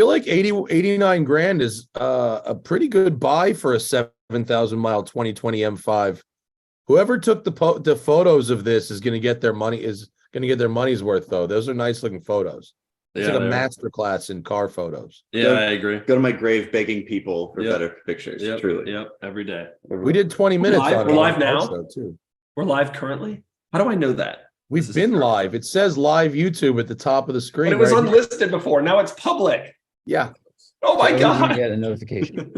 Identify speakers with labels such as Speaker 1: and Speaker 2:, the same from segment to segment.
Speaker 1: feel like 89 grand is a pretty good buy for a 7,000 mile 2020 M5. Whoever took the photos of this is going to get their money's worth, though. Those are nice looking photos. It's like a master class in car photos.
Speaker 2: Yeah, I agree.
Speaker 3: Go to my grave begging people for better pictures. Truly.
Speaker 2: Yep. Every day.
Speaker 1: We did 20 minutes on it.
Speaker 2: We're live now
Speaker 1: too.
Speaker 2: We're live currently. How do I know that?
Speaker 1: We've been live. It says live YouTube at the top of the screen.
Speaker 2: But it was unlisted before. Now it's public.
Speaker 1: Yeah.
Speaker 2: Oh my God.
Speaker 4: Get a notification.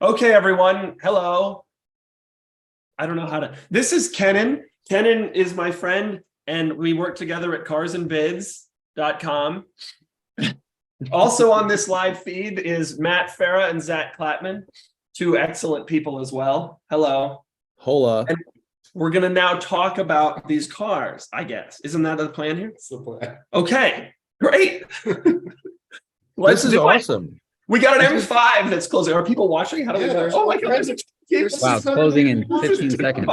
Speaker 2: Okay, everyone. Hello. I don't know how to. This is Kenan. Kenan is my friend, and we work together at carsandbids.com. Also on this live feed is Matt Farah and Zach Klapman, two excellent people as well. Hello.
Speaker 1: Hola.
Speaker 2: And we're going to now talk about these cars, I guess. Isn't that the plan here?
Speaker 3: It's the plan.
Speaker 2: Okay, great.
Speaker 1: This is awesome.
Speaker 2: We got an M5 that's closing. Are people watching? How do we know? Oh my God.
Speaker 4: Wow, closing in 15 seconds.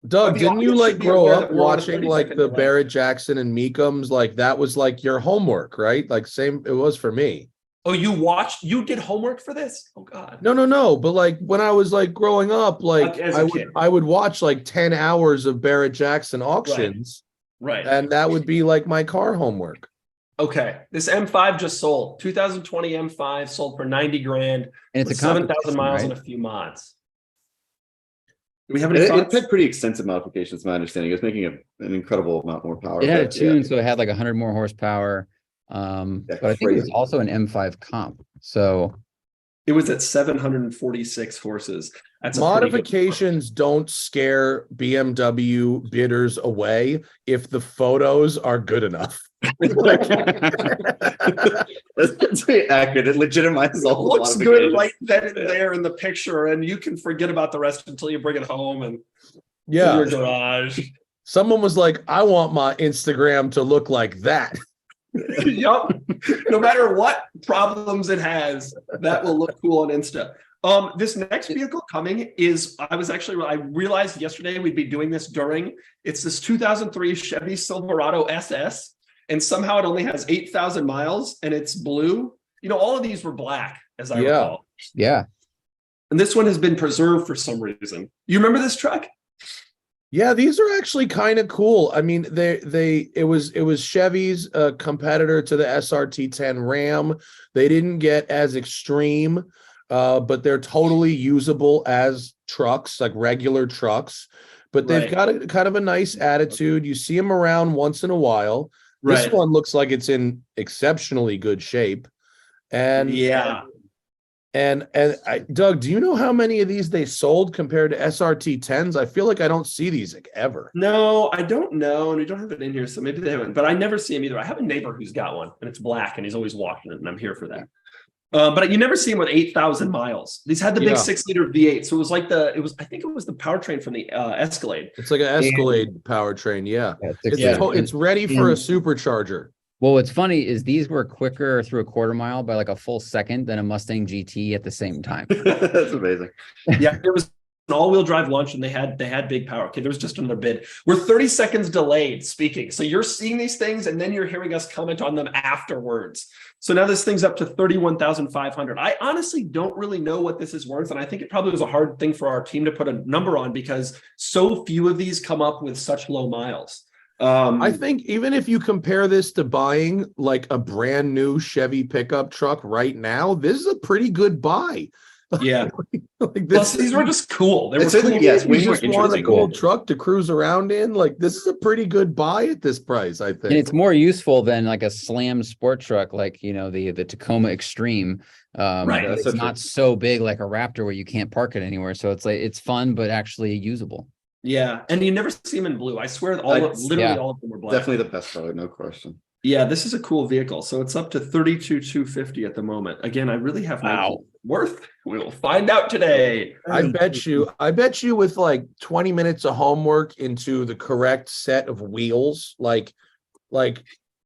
Speaker 1: Doug, didn't you like grow up watching like the Barrett Jackson and Meekums? Like that was like your homework, right? Like same, it was for me.
Speaker 2: Oh, you did homework for this? Oh God.
Speaker 1: No. But like when I was like growing up, like I would watch like 10 hours of Barrett Jackson auctions.
Speaker 2: Right.
Speaker 1: And that would be like my car homework.
Speaker 2: Okay. This M5 just sold. 2020 M5 sold for 90 grand.
Speaker 4: And it's a
Speaker 2: 7,000 miles
Speaker 4: right?
Speaker 2: and a few mods. Do we have any
Speaker 3: It
Speaker 2: thoughts?
Speaker 3: had pretty extensive modifications, my understanding. It was making an incredible amount more power.
Speaker 4: It had a
Speaker 3: but,
Speaker 4: tune, so it had like 100 more horsepower. But I think it was also an M5 comp. So
Speaker 2: It was at 746 horses. That's a
Speaker 1: modifications don't scare BMW bidders away if the photos are good enough.
Speaker 3: That's very accurate. It legitimizes all the
Speaker 2: looks good right then and there in the picture, and you can forget about the rest until you bring it home and in your garage.
Speaker 1: Someone was like, I want my Instagram to look like that.
Speaker 2: Yup. No matter what problems it has, that will look cool on Insta. This next vehicle coming is, I realized yesterday we'd be doing this during, it's this 2003 Chevy Silverado SS, and somehow it only has 8,000 miles and it's blue. You know, all of these were black, as I recall.
Speaker 4: Yeah.
Speaker 2: And this one has been preserved for some reason. You remember this truck?
Speaker 1: Yeah, these are actually kind of cool. I mean, it was Chevy's competitor to the SRT10 Ram. They didn't get as extreme, but they're totally usable as trucks, like regular trucks. But they've got a kind of a nice attitude. You see them around once in a while. This one looks like it's in exceptionally good shape. And Doug, do you know how many of these they sold compared to SRT 10s? I feel like I don't see these ever.
Speaker 2: No, I don't know. And we don't have it in here, so maybe they haven't, but I never see them either. I have a neighbor who's got one and it's black and he's always walking it, and I'm here for that. But you never see them with 8,000 miles. These had the big 6-liter V8. So it was like I think it was the powertrain from the Escalade.
Speaker 1: It's like an Escalade powertrain. Yeah. It's ready for a supercharger.
Speaker 4: Well, what's funny is these were quicker through a quarter mile by like a full second than a Mustang GT at the same time.
Speaker 3: That's amazing.
Speaker 2: Yeah, there was an all-wheel drive launch and they had big power. Okay, there was just another bid. We're 30 seconds delayed speaking. So you're seeing these things and then you're hearing us comment on them afterwards. So now this thing's up to 31,500. I honestly don't really know what this is worth. And I think it probably was a hard thing for our team to put a number on because so few of these come up with such low miles.
Speaker 1: I think even if you compare this to buying like a brand new Chevy pickup truck right now, this is a pretty good buy.
Speaker 2: Yeah. These were just cool. They were cool.
Speaker 1: Yes, we just want a cool truck to cruise around in. Like this is a pretty good buy at this price, I think.
Speaker 4: And it's more useful than like a slam sport truck, like the Tacoma Extreme. It's not so big like a Raptor where you can't park it anywhere. So it's like it's fun, but actually usable.
Speaker 2: Yeah, and you never see them in blue. I swear, literally all of them were black.
Speaker 3: Definitely the best color, no question.
Speaker 2: Yeah, this is a cool vehicle. So it's up to 32,250 at the moment. Again, I really have no worth. We will find out today.
Speaker 1: I bet you with like 20 minutes of homework into the correct set of wheels, like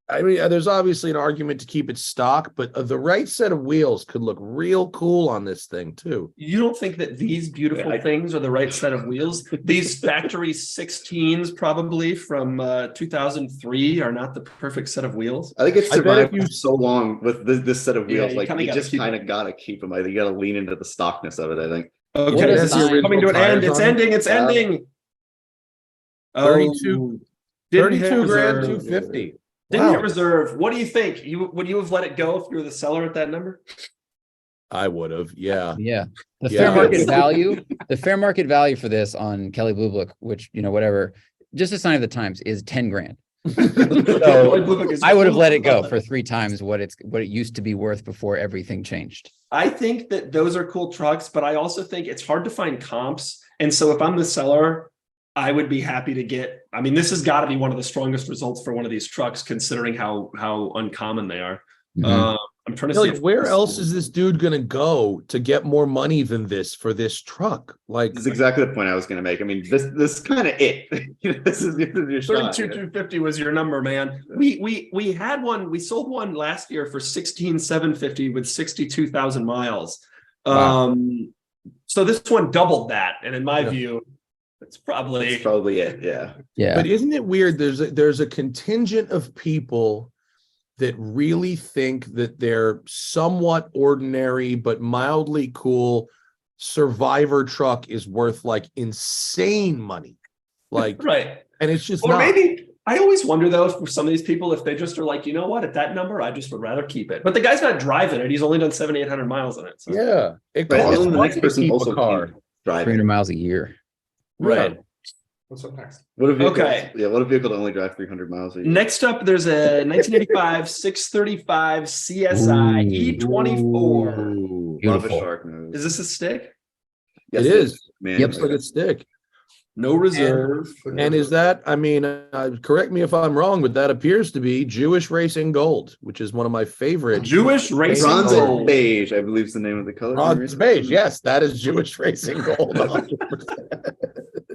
Speaker 1: I mean, there's obviously an argument to keep it stock, but the right set of wheels could look real cool on this thing too.
Speaker 2: You don't think that these beautiful things are the right set of wheels? These factory 16s, probably from 2003, are not the perfect set of wheels.
Speaker 3: I think it's
Speaker 1: I bet if
Speaker 3: survived
Speaker 1: you-
Speaker 3: so long with this set of
Speaker 2: Yeah,
Speaker 3: wheels.
Speaker 2: you
Speaker 3: Like
Speaker 2: kinda
Speaker 3: you
Speaker 2: gotta
Speaker 3: just
Speaker 2: keep
Speaker 3: kind of gotta keep them. I think you gotta lean into the stockness of it. I think.
Speaker 2: Okay,
Speaker 4: What
Speaker 2: this
Speaker 4: is
Speaker 2: is
Speaker 4: the
Speaker 2: coming to an
Speaker 1: original
Speaker 2: end. It's
Speaker 1: tires on it?
Speaker 2: ending. It's
Speaker 3: Wow.
Speaker 2: ending.
Speaker 1: 32
Speaker 2: Didn't hit
Speaker 1: 32 grand,
Speaker 2: reserve.
Speaker 1: 250.
Speaker 2: Didn't hit
Speaker 1: Wow.
Speaker 2: reserve. What do you think? Would you have let it go if you were the seller at that number?
Speaker 1: I would have, yeah.
Speaker 4: Yeah. The
Speaker 1: Yeah.
Speaker 4: fair market value, the fair market value for this on Kelly Blue Book, which, whatever, just a sign of the times, is 10 grand. I would have let it go for 3 times what it used to be worth before everything changed.
Speaker 2: I think that those are cool trucks, but I also think it's hard to find comps. And so if I'm the seller, I would be happy to get, I mean, this has got to be one of the strongest results for one of these trucks, considering how uncommon they are.
Speaker 4: Mhm.
Speaker 2: I'm trying to see
Speaker 1: Like, where else is this dude gonna go to get more money than this for this truck? Like,
Speaker 3: This is exactly the point I was going to make. I mean, this kind of it. This is your shot.
Speaker 2: 32,250 was your number, man. We had one, we sold one last year for 16,750 with 62,000 miles.
Speaker 4: Wow.
Speaker 2: So this one doubled that, and in my
Speaker 1: Yeah.
Speaker 2: view, it's probably
Speaker 3: That's probably it. Yeah.
Speaker 4: Yeah.
Speaker 1: but isn't it weird? There's a contingent of people that really think that they're somewhat ordinary but mildly cool Survivor truck is worth like insane money. Like,
Speaker 2: right.
Speaker 1: and it's just
Speaker 2: Or
Speaker 1: not.
Speaker 2: maybe I always wonder though, for some of these people, if they just are like, you know what, at that number, I just would rather keep it. But the guy's not driving it; he's only done 7,800 miles on it. So.
Speaker 1: Yeah, it
Speaker 3: Right.
Speaker 1: costs
Speaker 3: And the
Speaker 1: money
Speaker 3: next
Speaker 1: to
Speaker 3: person
Speaker 1: keep
Speaker 3: also
Speaker 1: a car.
Speaker 3: can't drive
Speaker 4: 300
Speaker 3: it.
Speaker 4: miles a year.
Speaker 2: Right.
Speaker 5: What's up next?
Speaker 3: What a vehicle?
Speaker 2: Okay.
Speaker 3: Yeah. What a vehicle to only drive 300 miles a year.
Speaker 2: Next up, there's a 1985 635 CSI E24.
Speaker 1: Ooh,
Speaker 3: Love a
Speaker 4: Beautiful.
Speaker 3: shark nose.
Speaker 2: Is this a stick?
Speaker 3: Yes,
Speaker 1: it is.
Speaker 3: Man,
Speaker 4: Yep.
Speaker 1: Looks like a stick.
Speaker 2: No reserve.
Speaker 1: And is that, I mean, correct me if I'm wrong, but that appears to be Jewish Racing Gold, which is one of my favorite.
Speaker 2: Jewish Racing
Speaker 3: Bronze
Speaker 2: Gold.
Speaker 3: and beige, I believe, is the name of the color.
Speaker 1: Bronze beige. Yes, that is Jewish Racing Gold. 100%.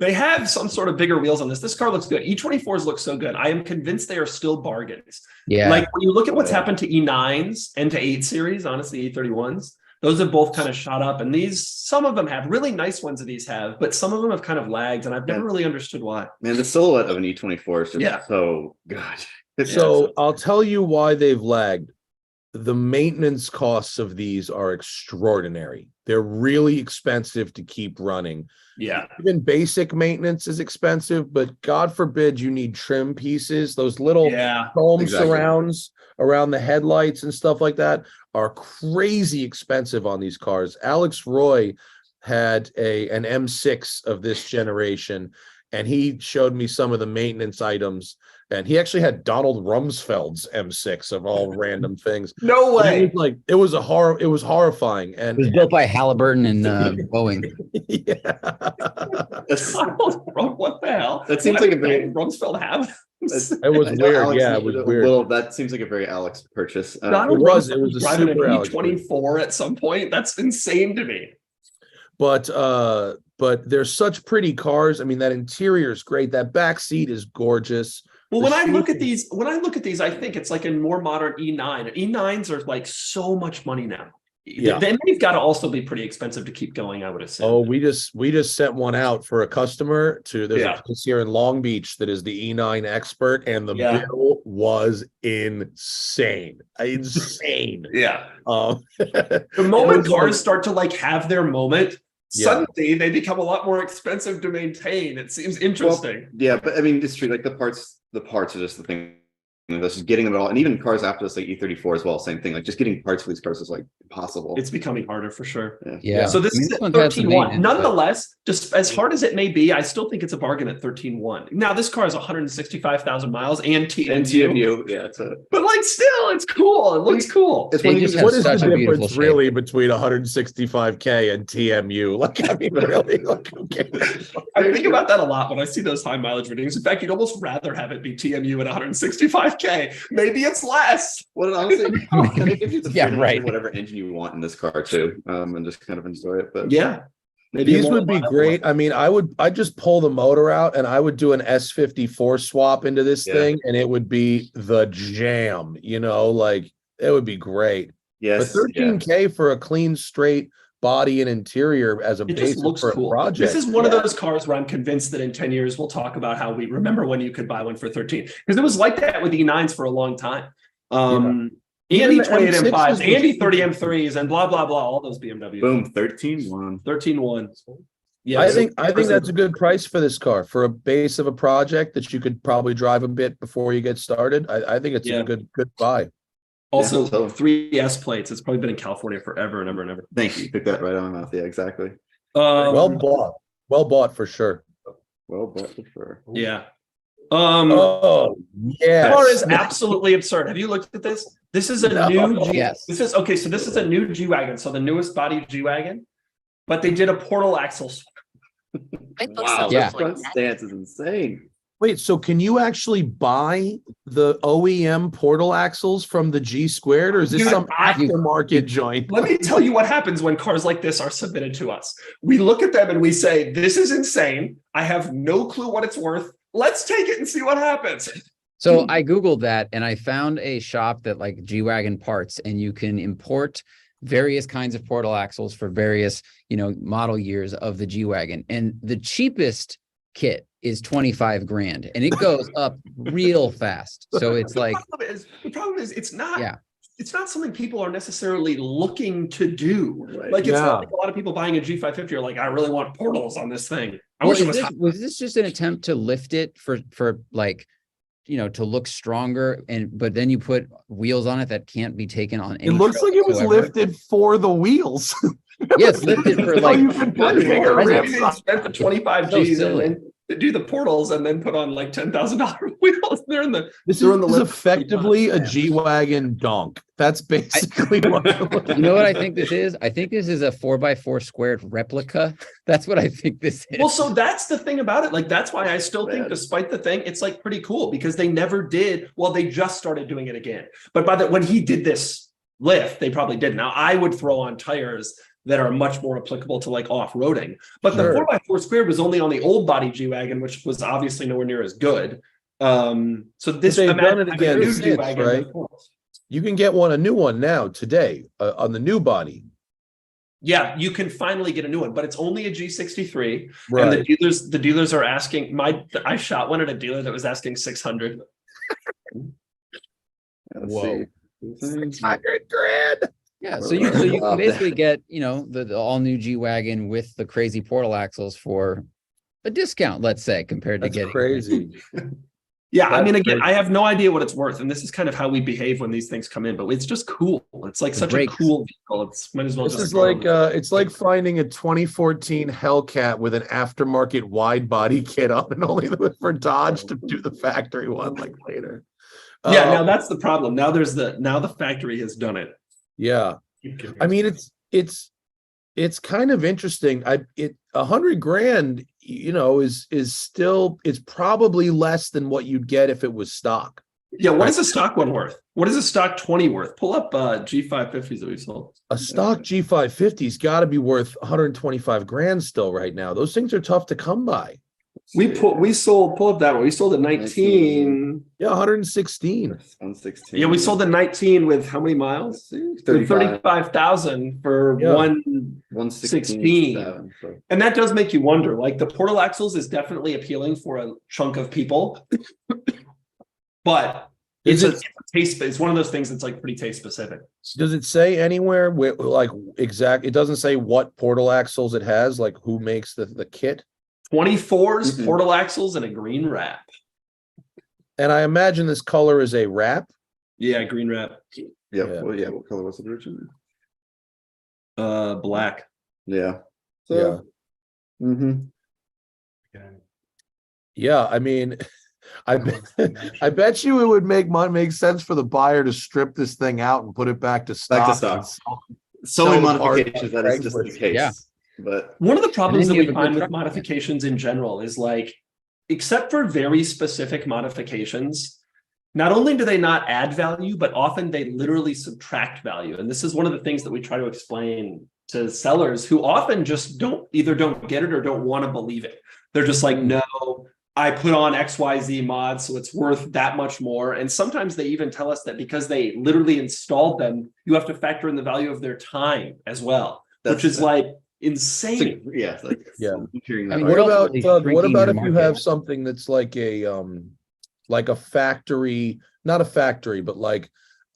Speaker 2: They have some sort of bigger wheels on this. This car looks good. E24s look so good. I am convinced they are still bargains.
Speaker 4: Yeah.
Speaker 2: Like when you look at what's
Speaker 3: Yeah.
Speaker 2: happened to E9s and to 8 Series, honestly, E31s, those have both kind of shot up. And these, some of them have really nice ones of these have, but some of them have kind of lagged. And I've never really understood why.
Speaker 3: Man, the silhouette of an E24 is just
Speaker 2: Yeah.
Speaker 3: so good. It's
Speaker 1: So I'll tell you why they've lagged. The maintenance costs of these are extraordinary. They're really expensive to keep running.
Speaker 2: Yeah.
Speaker 1: Even basic maintenance is expensive, but God forbid you need trim pieces. Those little
Speaker 2: Yeah.
Speaker 1: foam
Speaker 3: Exactly.
Speaker 1: surrounds around the headlights and stuff like that are crazy expensive on these cars. Alex Roy had an M6 of this generation, and he showed me some of the maintenance items. And he actually had Donald Rumsfeld's M6 of all random things.
Speaker 2: No
Speaker 1: It
Speaker 2: way.
Speaker 1: was like it was horrifying.
Speaker 4: It was
Speaker 1: And
Speaker 4: built by Halliburton and Boeing.
Speaker 1: yeah.
Speaker 2: What the hell?
Speaker 3: That seems like a very-
Speaker 2: Rumsfeld have.
Speaker 1: It was
Speaker 3: I know
Speaker 1: weird.
Speaker 3: Alex
Speaker 1: Yeah, it
Speaker 3: needed
Speaker 1: was
Speaker 3: a
Speaker 1: weird.
Speaker 3: little- that seems like a very Alex purchase.
Speaker 2: Donald
Speaker 1: It was a
Speaker 2: Rumsfeld driving
Speaker 1: super
Speaker 2: an
Speaker 1: Alex
Speaker 2: E24 at some point. That's insane to me.
Speaker 1: But they're such pretty cars. I mean, that interior is great. That back seat is gorgeous.
Speaker 2: Well,
Speaker 1: The
Speaker 2: when I look at
Speaker 1: shooting-
Speaker 2: these, I think it's like a more modern E9. E9s are like so much money now.
Speaker 1: Yeah.
Speaker 2: Then they've got to also be pretty expensive to keep going, I would assume.
Speaker 1: Oh, we just sent one out for a customer there's
Speaker 2: Yeah.
Speaker 1: a place here in Long Beach that is the E9 expert, and the
Speaker 2: Yeah.
Speaker 1: bill was insane. Insane.
Speaker 2: yeah.
Speaker 1: The
Speaker 2: The moment cars start to like have their moment,
Speaker 1: Yeah.
Speaker 2: suddenly they become a lot more expensive to maintain. It seems interesting.
Speaker 3: Yeah, but I mean, it's true. Like the parts are just the thing. That's just getting them at all, and even cars after this, like E34 as well, same thing. Like just getting parts for these cars is like impossible.
Speaker 2: It's becoming harder for sure.
Speaker 4: Yeah.
Speaker 2: So this
Speaker 4: I mean,
Speaker 2: is
Speaker 4: this
Speaker 2: at
Speaker 4: one's had some
Speaker 2: 13.1.
Speaker 4: maintenance, but-
Speaker 2: Nonetheless, just as hard as it may be, I still think it's a bargain at 13.1. Now, this car is 165,000 miles and TMU,
Speaker 3: and TMU, yeah, it's a
Speaker 2: but like still, it's cool. It looks cool.
Speaker 3: it's
Speaker 4: They
Speaker 3: one of
Speaker 4: just
Speaker 3: these-
Speaker 4: have
Speaker 1: what is
Speaker 4: such
Speaker 1: the
Speaker 4: a beautiful
Speaker 1: difference
Speaker 4: shape.
Speaker 1: really between 165K and TMU? Like, I mean, really? Like, okay.
Speaker 2: I think about that a lot when I see those high mileage readings. In fact, you'd almost rather have it be TMU at 165K. Maybe it's less.
Speaker 3: Well, honestly, kind of gives you the
Speaker 4: Yeah,
Speaker 3: freedom to
Speaker 4: right.
Speaker 3: do whatever engine you want in this car too, and just kind of enjoy it. But
Speaker 2: Yeah. Maybe
Speaker 1: These
Speaker 2: a more
Speaker 1: would be
Speaker 2: reliable
Speaker 1: great.
Speaker 2: one.
Speaker 1: I mean, I'd just pull the motor out and I would do an S54 swap into this
Speaker 3: Yeah.
Speaker 1: thing, and it would be the jam, like it would be great. But
Speaker 3: Yes, yeah.
Speaker 1: 13K for a clean, straight body and interior as a
Speaker 2: It just
Speaker 1: basis
Speaker 2: looks
Speaker 1: for a
Speaker 2: cool.
Speaker 1: project.
Speaker 2: This is one of
Speaker 1: Yeah.
Speaker 2: those cars where I'm convinced that in 10 years we'll talk about how we remember when you could buy one for 13. Because it was like that with E9s for a long time. And
Speaker 1: Even the
Speaker 2: E28
Speaker 1: M6s
Speaker 2: M5s,
Speaker 1: was-
Speaker 2: and E30 M3s, and blah, blah, blah, all those BMWs.
Speaker 3: Boom, 13-1.
Speaker 2: 13-1. Yeah,
Speaker 1: I think that's a good price for this car for a base of a project that you could probably drive a bit before you get started. I think it's
Speaker 2: Yeah.
Speaker 1: a good buy.
Speaker 2: also
Speaker 3: Yeah, so-
Speaker 2: 3S plates. It's probably been in California forever and ever and ever.
Speaker 3: Thank you. Took that right out of my mouth. Yeah, exactly.
Speaker 1: Well bought for sure.
Speaker 3: Well, but for sure.
Speaker 2: Yeah.
Speaker 1: Oh
Speaker 2: The car is
Speaker 1: yes.
Speaker 2: absolutely absurd. Have you looked at this? This is a
Speaker 1: No.
Speaker 2: new G.
Speaker 4: Yes.
Speaker 2: This is okay. So this is a new G-Wagon. So the newest body G-Wagon, but they did a portal axle.
Speaker 3: Wow,
Speaker 4: Yeah.
Speaker 3: this front stance is insane.
Speaker 1: Wait, so can you actually buy the OEM portal axles from the G squared, or is this
Speaker 2: Dude,
Speaker 1: some aftermarket joint?
Speaker 2: Let me tell you what happens when cars like this are submitted to us. We look at them and we say, "This is insane. I have no clue what it's worth. Let's take it and see what happens."
Speaker 4: So I Googled that and I found a shop that like G-Wagon parts, and you can import various kinds of portal axles for various, model years of the G-Wagon. And the cheapest kit is 25 grand and it goes up real fast. So it's like,
Speaker 2: The problem is it's not.
Speaker 4: Yeah.
Speaker 2: It's not something people are necessarily looking to do.
Speaker 3: Right.
Speaker 2: Like it's
Speaker 1: Yeah.
Speaker 2: not like a lot of people buying a G550 are like, "I really want portals on this thing." I
Speaker 4: well,
Speaker 2: wish it
Speaker 4: was this just an attempt to lift it for like, to look stronger, but then you put wheels on it that can't be taken on any
Speaker 1: It looks
Speaker 4: trail
Speaker 1: like it was
Speaker 4: whatsoever?
Speaker 1: lifted for the wheels.
Speaker 4: Yeah, it's lifted for
Speaker 1: So
Speaker 4: like
Speaker 1: you could put bigger
Speaker 2: Maybe
Speaker 1: rims
Speaker 2: they
Speaker 1: on.
Speaker 2: spent the 25
Speaker 4: So
Speaker 2: G's and
Speaker 4: silly.
Speaker 2: then to do the portals and then put on like $10,000 wheels. They're in the
Speaker 1: This
Speaker 2: they're in the
Speaker 1: is
Speaker 2: lift.
Speaker 1: effectively a
Speaker 2: Yeah.
Speaker 1: G-Wagon donk. That's basically what
Speaker 4: You know what I think this is? I think this is a 4x4 squared replica. That's what I think this is.
Speaker 2: Well, so that's the thing about it. Like, that's why I still think,
Speaker 3: Man.
Speaker 2: despite the thing, it's like pretty cool because they never did. Well, they just started doing it again. But when he did this lift, they probably did. Now, I would throw on tires that are much more applicable to like off-roading. But the
Speaker 1: Sure.
Speaker 2: 4x4 squared was only on the old body G-Wagon, which was obviously nowhere near as good. So this
Speaker 1: they've done it
Speaker 2: imagine
Speaker 1: again
Speaker 2: a new
Speaker 1: since,
Speaker 2: G-Wagon
Speaker 1: right?
Speaker 2: with portals.
Speaker 1: You can get a new one now today on the new body.
Speaker 2: Yeah, you can finally get a new one, but it's only a G63. And
Speaker 1: Right.
Speaker 2: the dealers are asking. I shot one at a dealer that was asking 600.
Speaker 3: Let's
Speaker 1: Whoa.
Speaker 3: see.
Speaker 1: 600 grand.
Speaker 4: Yeah, so you can
Speaker 3: Love
Speaker 4: basically
Speaker 3: that.
Speaker 4: get, the all new G-Wagon with the crazy portal axles for a discount, let's say, compared to
Speaker 1: That's
Speaker 4: getting
Speaker 1: crazy.
Speaker 2: Yeah, I mean,
Speaker 1: That's
Speaker 2: again,
Speaker 1: crazy.
Speaker 2: I have no idea what it's worth, and this is kind of how we behave when these things come in. But it's just cool. It's like
Speaker 4: The
Speaker 2: such
Speaker 4: brakes.
Speaker 2: a cool vehicle. It's might as well.
Speaker 1: This
Speaker 2: just
Speaker 1: is
Speaker 2: go
Speaker 1: like
Speaker 2: on.
Speaker 1: it's like finding a 2014 Hellcat with an aftermarket wide body kit on it, only for Dodge to do the factory one like later.
Speaker 2: Yeah, now that's the problem. Now the factory has done it.
Speaker 1: Yeah. I mean, it's kind of interesting. 100 grand, is still, it's probably less than what you'd get if it was stock.
Speaker 2: Yeah, what is a stock one worth? What is a stock 20 worth? Pull up G550s that we sold.
Speaker 1: A stock G550's got to be worth 125 grand still right now. Those things are tough to come by.
Speaker 2: We sold. Pull up that one. We sold a 19.
Speaker 1: Yeah, 116.
Speaker 3: 116.
Speaker 2: Yeah, we sold a 19 with how many miles? 35,000 for
Speaker 1: Yeah.
Speaker 2: 116.
Speaker 3: So.
Speaker 2: And that does make you wonder. Like the portal axles is definitely appealing for a chunk of people, but it's
Speaker 1: Is
Speaker 2: a taste. It's one of those things that's like pretty taste specific.
Speaker 1: Does it say anywhere where, like, it doesn't say what portal axles it has, like who makes the kit?
Speaker 2: 24s,
Speaker 3: Mhm.
Speaker 2: portal axles, and a green wrap.
Speaker 1: And I imagine this color is a wrap.
Speaker 2: Yeah, green wrap.
Speaker 3: Yeah.
Speaker 1: Yeah.
Speaker 3: Well, yeah. What color was it originally?
Speaker 2: Black.
Speaker 3: Yeah.
Speaker 1: Yeah.
Speaker 3: Mm-hmm.
Speaker 1: Yeah, I mean, I bet you it would make sense for the buyer to strip this thing out and put it back to stock.
Speaker 3: stock.
Speaker 1: and sell-
Speaker 3: So many
Speaker 1: Sell the part
Speaker 3: modifications that is just the
Speaker 1: Craigslist.
Speaker 3: case.
Speaker 4: Yeah.
Speaker 3: But
Speaker 2: One of the problems
Speaker 4: then
Speaker 2: that
Speaker 4: you
Speaker 2: we
Speaker 4: have a good
Speaker 2: find with
Speaker 4: truck.
Speaker 2: modifications in general is like, except for very specific modifications, not only do they not add value, but often they literally subtract value. And this is one of the things that we try to explain to sellers who often just don't get it or don't want to believe it. They're just like, no, I put on XYZ mods, so it's worth that much more. And sometimes they even tell us that because they literally installed them, you have to factor in the value of their time as well, which is like insane.
Speaker 3: It's like,
Speaker 1: Yeah.
Speaker 3: I'm hearing that.
Speaker 4: I mean,
Speaker 3: part.
Speaker 1: What
Speaker 4: We're
Speaker 1: about
Speaker 4: ultimately
Speaker 1: what
Speaker 4: shrinking
Speaker 1: about
Speaker 4: your
Speaker 1: if you
Speaker 4: market.
Speaker 1: have something that's like a factory, not a factory, but like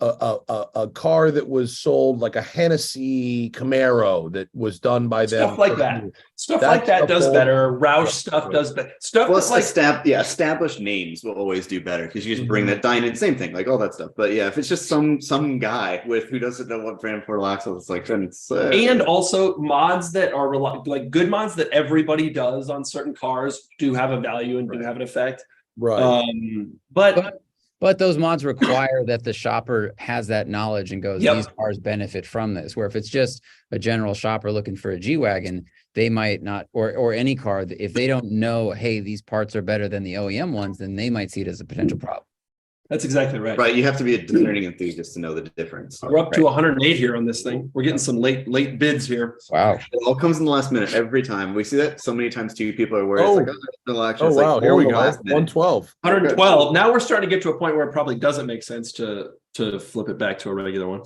Speaker 1: a car that was sold, like a Hennessy Camaro that was done by them.
Speaker 2: Stuff like
Speaker 1: for
Speaker 2: that.
Speaker 1: you.
Speaker 2: Stuff
Speaker 1: That
Speaker 2: like that
Speaker 1: stuff
Speaker 2: does
Speaker 1: all-
Speaker 2: better. Roush
Speaker 1: Yeah,
Speaker 2: stuff
Speaker 1: right.
Speaker 2: does better. Stuff
Speaker 3: Well,
Speaker 2: that's like
Speaker 3: established names will always do better because you just bring
Speaker 1: Mhm.
Speaker 3: that Dynan, same thing, like all that stuff. But yeah, if it's just some guy who doesn't know what brand portal axle, it's like then it's
Speaker 2: and also mods that are like good mods that everybody does on certain cars do have a value and do
Speaker 3: Right.
Speaker 2: have an effect.
Speaker 1: Right.
Speaker 2: But
Speaker 4: those mods require that the shopper has that knowledge and goes,
Speaker 2: Yep.
Speaker 4: these cars benefit from this. Where if it's just a general shopper looking for a G-Wagon, they might not, or any car, if they don't know, hey, these parts are better than the OEM ones, then they might see it as a potential problem.
Speaker 2: that's exactly right.
Speaker 3: right. You have to be a discerning enthusiast to know the difference.
Speaker 2: We're up to 108 here on this thing. We're getting some late bids here.
Speaker 4: Wow.
Speaker 3: It all comes in the last minute every time. We see that so many times too. People are worried.
Speaker 1: Oh.
Speaker 3: It's like, no action.
Speaker 1: Oh
Speaker 3: It's like
Speaker 1: wow, here
Speaker 3: all
Speaker 1: we
Speaker 3: the
Speaker 1: go.
Speaker 3: last minute.
Speaker 1: 112.
Speaker 2: 112. Now we're starting to get to a point where it probably doesn't make sense to flip it back to a regular one.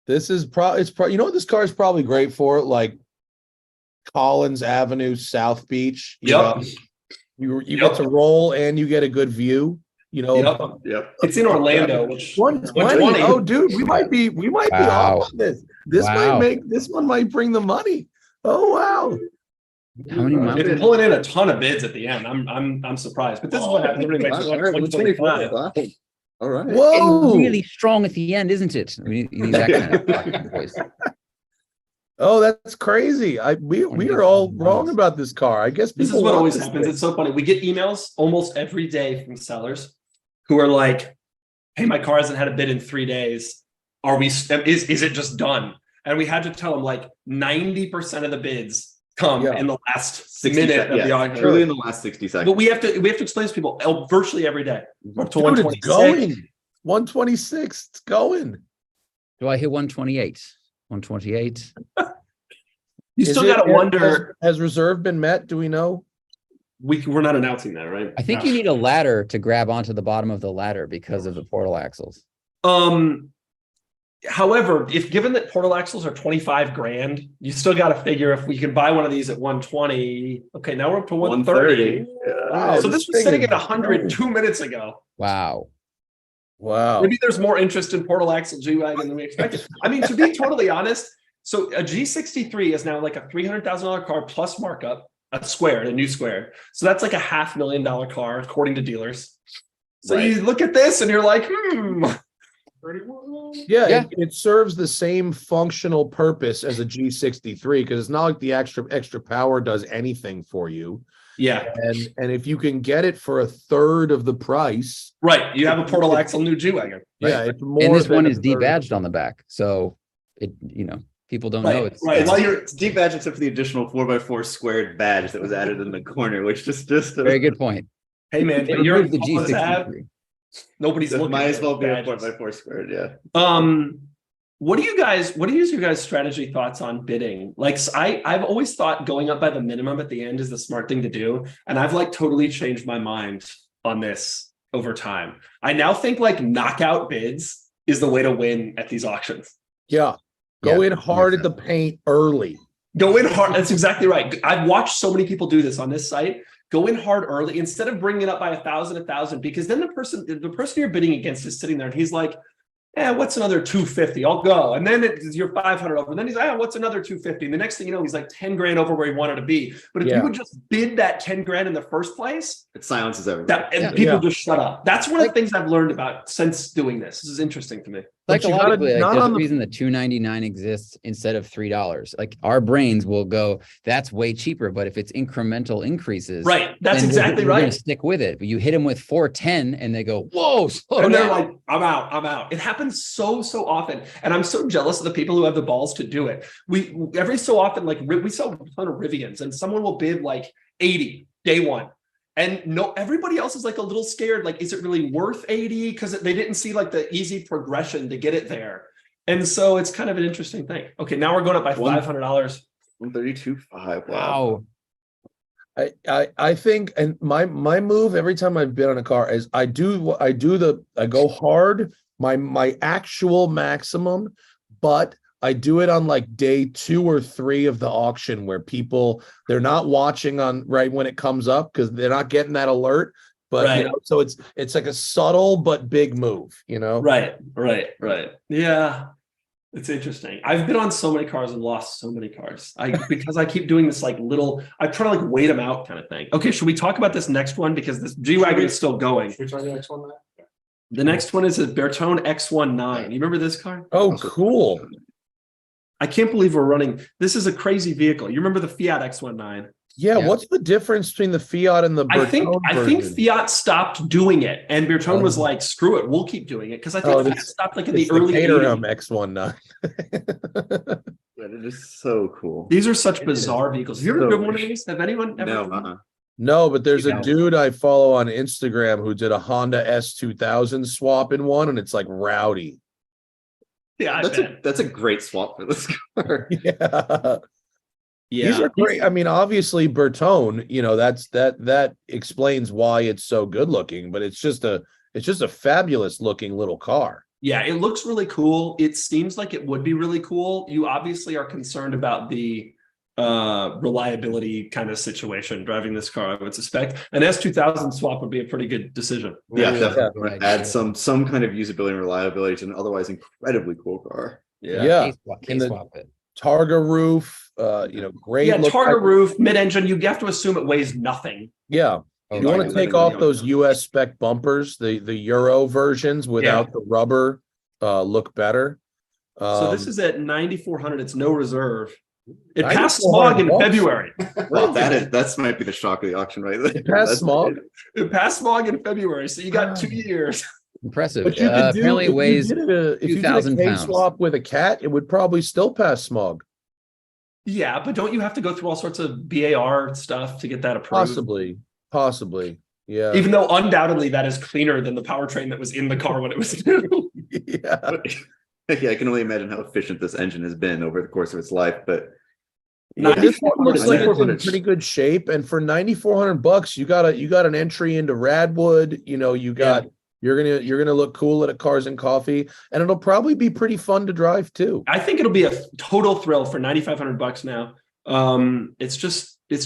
Speaker 1: This is you know what this car is probably great for? Like Collins Avenue, South Beach. You
Speaker 2: Yep.
Speaker 1: know, you
Speaker 2: Yep.
Speaker 1: get to roll and you get a good view. You know,
Speaker 2: Yep.
Speaker 3: Yep.
Speaker 2: It's in Orlando, which
Speaker 1: 120. Oh, dude, we might be
Speaker 4: Wow.
Speaker 1: off on this. This
Speaker 4: Wow.
Speaker 1: this one might bring the money. Oh wow.
Speaker 4: How many miles?
Speaker 2: it's pulling in a ton of bids at the end. I'm surprised, but this is what happens. Everybody makes
Speaker 3: All right,
Speaker 2: 125.
Speaker 3: 125. All right.
Speaker 1: Whoa.
Speaker 4: Really strong at the end, isn't it? You need that kind of fucking voice.
Speaker 1: Oh, that's crazy. We are all wrong about this car. I guess
Speaker 2: This is
Speaker 1: people
Speaker 2: what
Speaker 1: want
Speaker 2: always
Speaker 1: this
Speaker 2: happens.
Speaker 1: thing.
Speaker 2: It's so funny. We get emails almost every day from sellers who are like, "Hey, my car hasn't had a bid in 3 days. Is it just done?" And we had to tell them like 90% of the bids come
Speaker 1: Yeah.
Speaker 2: in the last
Speaker 3: 60
Speaker 2: minute of the
Speaker 3: yeah,
Speaker 2: auction.
Speaker 3: truly in the last 60 seconds.
Speaker 2: But we have to explain to people virtually every day. We're up to
Speaker 1: Dude, it's
Speaker 2: 126.
Speaker 1: going. 126. It's going.
Speaker 4: Do I hit 128? 128.
Speaker 2: You still got to wonder.
Speaker 1: Has reserve been met? Do we know?
Speaker 2: We're not announcing that, right?
Speaker 4: I think you need a ladder to grab onto the bottom of the ladder because of the portal axles.
Speaker 2: However, if given that portal axles are 25 grand, you still got to figure if we can buy one of these at 120. Okay, now we're up to 130.
Speaker 3: 130.
Speaker 1: Wow,
Speaker 2: So this was
Speaker 1: thing
Speaker 2: sitting
Speaker 1: is
Speaker 2: at 100
Speaker 1: going.
Speaker 2: 2 minutes ago.
Speaker 4: Wow.
Speaker 1: Wow.
Speaker 2: Maybe there's more interest in portal axle G-Wagon than we expected. I mean, to be totally honest, so a G63 is now like a $300,000 car plus markup, a new squared. So that's like a $500,000 car according to dealers. So
Speaker 3: Right.
Speaker 2: you look at this and you're like,
Speaker 1: Yeah,
Speaker 4: Yeah.
Speaker 1: It serves the same functional purpose as a G63 because it's not like the extra power does anything for you.
Speaker 2: yeah,
Speaker 1: And if you can get it for a third of the price,
Speaker 2: right. You have a portal axle new G-Wagon.
Speaker 1: yeah, it's more.
Speaker 4: And this
Speaker 1: than
Speaker 4: one
Speaker 1: a
Speaker 4: is
Speaker 1: third.
Speaker 4: debadged on the back. So people don't know it's
Speaker 2: right.
Speaker 3: Well, it's deep badge except for the additional 4x4 squared badge that was added in the corner, which just
Speaker 4: very good point.
Speaker 2: Hey man,
Speaker 4: They
Speaker 2: but you're
Speaker 4: removed the G63.
Speaker 2: nobody's looking.
Speaker 3: might
Speaker 2: at
Speaker 3: as well be a
Speaker 2: badges.
Speaker 3: 4x4 squared, yeah.
Speaker 2: What is your guys' strategy thoughts on bidding? Like I've always thought going up by the minimum at the end is the smart thing to do. And I've like totally changed my mind on this over time. I now think like knockout bids is the way to win at these auctions.
Speaker 1: Yeah, go
Speaker 4: Yeah,
Speaker 1: in hard at the paint early.
Speaker 2: Go in hard. That's exactly right. I've watched so many people do this on this site. Go in hard early instead of bringing it up by 1,000, because then the person you're bidding against is sitting there and he's like, what's another 250? I'll go. And then you're 500 over. And then he's like, what's another 250? And the next thing you know, he's like 10 grand over where he wanted to be. But if
Speaker 1: Yeah.
Speaker 2: you would just bid that 10 grand in the first place,
Speaker 3: It silences everything.
Speaker 2: people
Speaker 1: Yeah.
Speaker 2: just shut up. That's one of the things I've learned about since doing this. This is interesting to me.
Speaker 1: But you gotta-
Speaker 4: Psychologically,
Speaker 1: not
Speaker 4: there's
Speaker 1: on
Speaker 4: a
Speaker 1: the-
Speaker 4: reason that $2.99 exists instead of $3. Like our brains will go, that's way cheaper. But if it's incremental increases,
Speaker 2: Right. That's
Speaker 4: then
Speaker 2: exactly
Speaker 4: we're gonna
Speaker 2: right.
Speaker 4: stick with it. But you hit them with 410 and they go, whoa, slow
Speaker 2: And they're
Speaker 4: down.
Speaker 2: like, I'm out. It happens so often. And I'm so jealous of the people who have the balls to do it. We every so often, like we sell a ton of Rivians and someone will bid like 80 day one. And no, everybody else is like a little scared. Like, is it really worth 80? Because they didn't see like the easy progression to get it there. And so it's kind of an interesting thing. Okay, now we're going up by $500.
Speaker 3: 132.5.
Speaker 4: Wow.
Speaker 1: I think, and my move every time I've been on a car is I go hard, my actual maximum, but I do it on like day 2 or 3 of the auction where they're not watching on right when it comes up because they're not getting that alert. But
Speaker 2: Right.
Speaker 1: you know, so it's like a subtle but big move, you know?
Speaker 2: Right. Yeah. It's interesting. I've been on so many cars and lost so many cars. Because I keep doing this like I try to like wait them out kind of thing. Okay, should we talk about this next one? Because this G-Wagon is still going.
Speaker 5: Should we try the next one?
Speaker 2: The next one is a Bertone X19. You remember this car?
Speaker 1: Oh, cool.
Speaker 2: I can't believe we're running. This is a crazy vehicle. You remember the Fiat X19?
Speaker 1: Yeah,
Speaker 4: Yeah.
Speaker 1: what's the difference between the Fiat and the
Speaker 2: I think
Speaker 1: version?
Speaker 2: Fiat stopped doing it, and Bertone was
Speaker 1: Oh.
Speaker 2: like, "Screw it, we'll keep doing it." Because I think
Speaker 1: Oh,
Speaker 2: Fiat
Speaker 1: it's-
Speaker 2: stopped like in the
Speaker 1: It's
Speaker 2: early
Speaker 1: Caterham
Speaker 2: 80s.
Speaker 1: X19.
Speaker 3: Yeah, it is so cool.
Speaker 2: These are such bizarre vehicles. Have you ever
Speaker 3: So
Speaker 2: driven one of
Speaker 3: rich.
Speaker 2: these? Have anyone ever?
Speaker 3: No,
Speaker 2: driven one?
Speaker 1: No, but there's a
Speaker 4: Yeah.
Speaker 1: dude I follow on Instagram who did a Honda S2000 swap in one, and it's like rowdy.
Speaker 2: Yeah, I
Speaker 3: that's
Speaker 2: bet.
Speaker 3: that's a great swap for this car.
Speaker 1: Yeah.
Speaker 2: Yeah,
Speaker 1: These are great. I mean, obviously Bertone, you know, that explains why it's so good looking, but it's just a fabulous looking little car.
Speaker 2: Yeah, it looks really cool. It seems like it would be really cool. You obviously are concerned about the reliability kind of situation driving this car, I would suspect. An S2000 swap would be a pretty good decision.
Speaker 3: Yeah,
Speaker 1: Yeah.
Speaker 3: definitely.
Speaker 4: Yeah.
Speaker 3: Add some kind of usability and reliability to an otherwise incredibly cool car.
Speaker 1: Yeah.
Speaker 4: Case
Speaker 1: the-
Speaker 4: swap it.
Speaker 1: Targa roof, you know, great.
Speaker 2: Yeah,
Speaker 1: look.
Speaker 2: Targa roof, mid-engine, you have to assume it weighs nothing.
Speaker 1: Yeah.
Speaker 4: Oh,
Speaker 1: You want
Speaker 2: Targa
Speaker 1: to take
Speaker 2: living
Speaker 1: off
Speaker 2: on
Speaker 1: those
Speaker 2: it.
Speaker 1: US spec bumpers, the Euro versions without the rubber, look better.
Speaker 2: So this is at 9,400. It's no reserve. It
Speaker 1: 9,400
Speaker 2: passed smog in
Speaker 1: bucks?
Speaker 2: February.
Speaker 3: Well, that's might be the shock of the auction right there.
Speaker 1: It passed
Speaker 3: That's-
Speaker 1: smog?
Speaker 2: It passed smog in February. So you got 2 years.
Speaker 4: Impressive.
Speaker 1: But you could do,
Speaker 4: Apparently
Speaker 1: if
Speaker 4: it weighs
Speaker 1: you did a
Speaker 4: 2,000
Speaker 1: case
Speaker 4: pounds.
Speaker 1: swap with a cat, it would probably still pass smog.
Speaker 2: Yeah, but don't you have to go through all sorts of BAR stuff to get that approved?
Speaker 1: Possibly. Yeah.
Speaker 2: Even though undoubtedly that is cleaner than the powertrain that was in the car when it was new.
Speaker 1: Yeah.
Speaker 3: Yeah, I can only imagine how efficient this engine has been over the course of its life, but
Speaker 1: Yeah, this one
Speaker 2: 9,400
Speaker 1: looks like it's in
Speaker 3: footage.
Speaker 1: pretty good shape, and for $9,400, you got an entry into Radwood. You know, you're gonna look cool at a Cars and Coffee, and it'll probably be pretty fun to drive too.
Speaker 2: I think it'll be a total thrill for $9,500 now. It's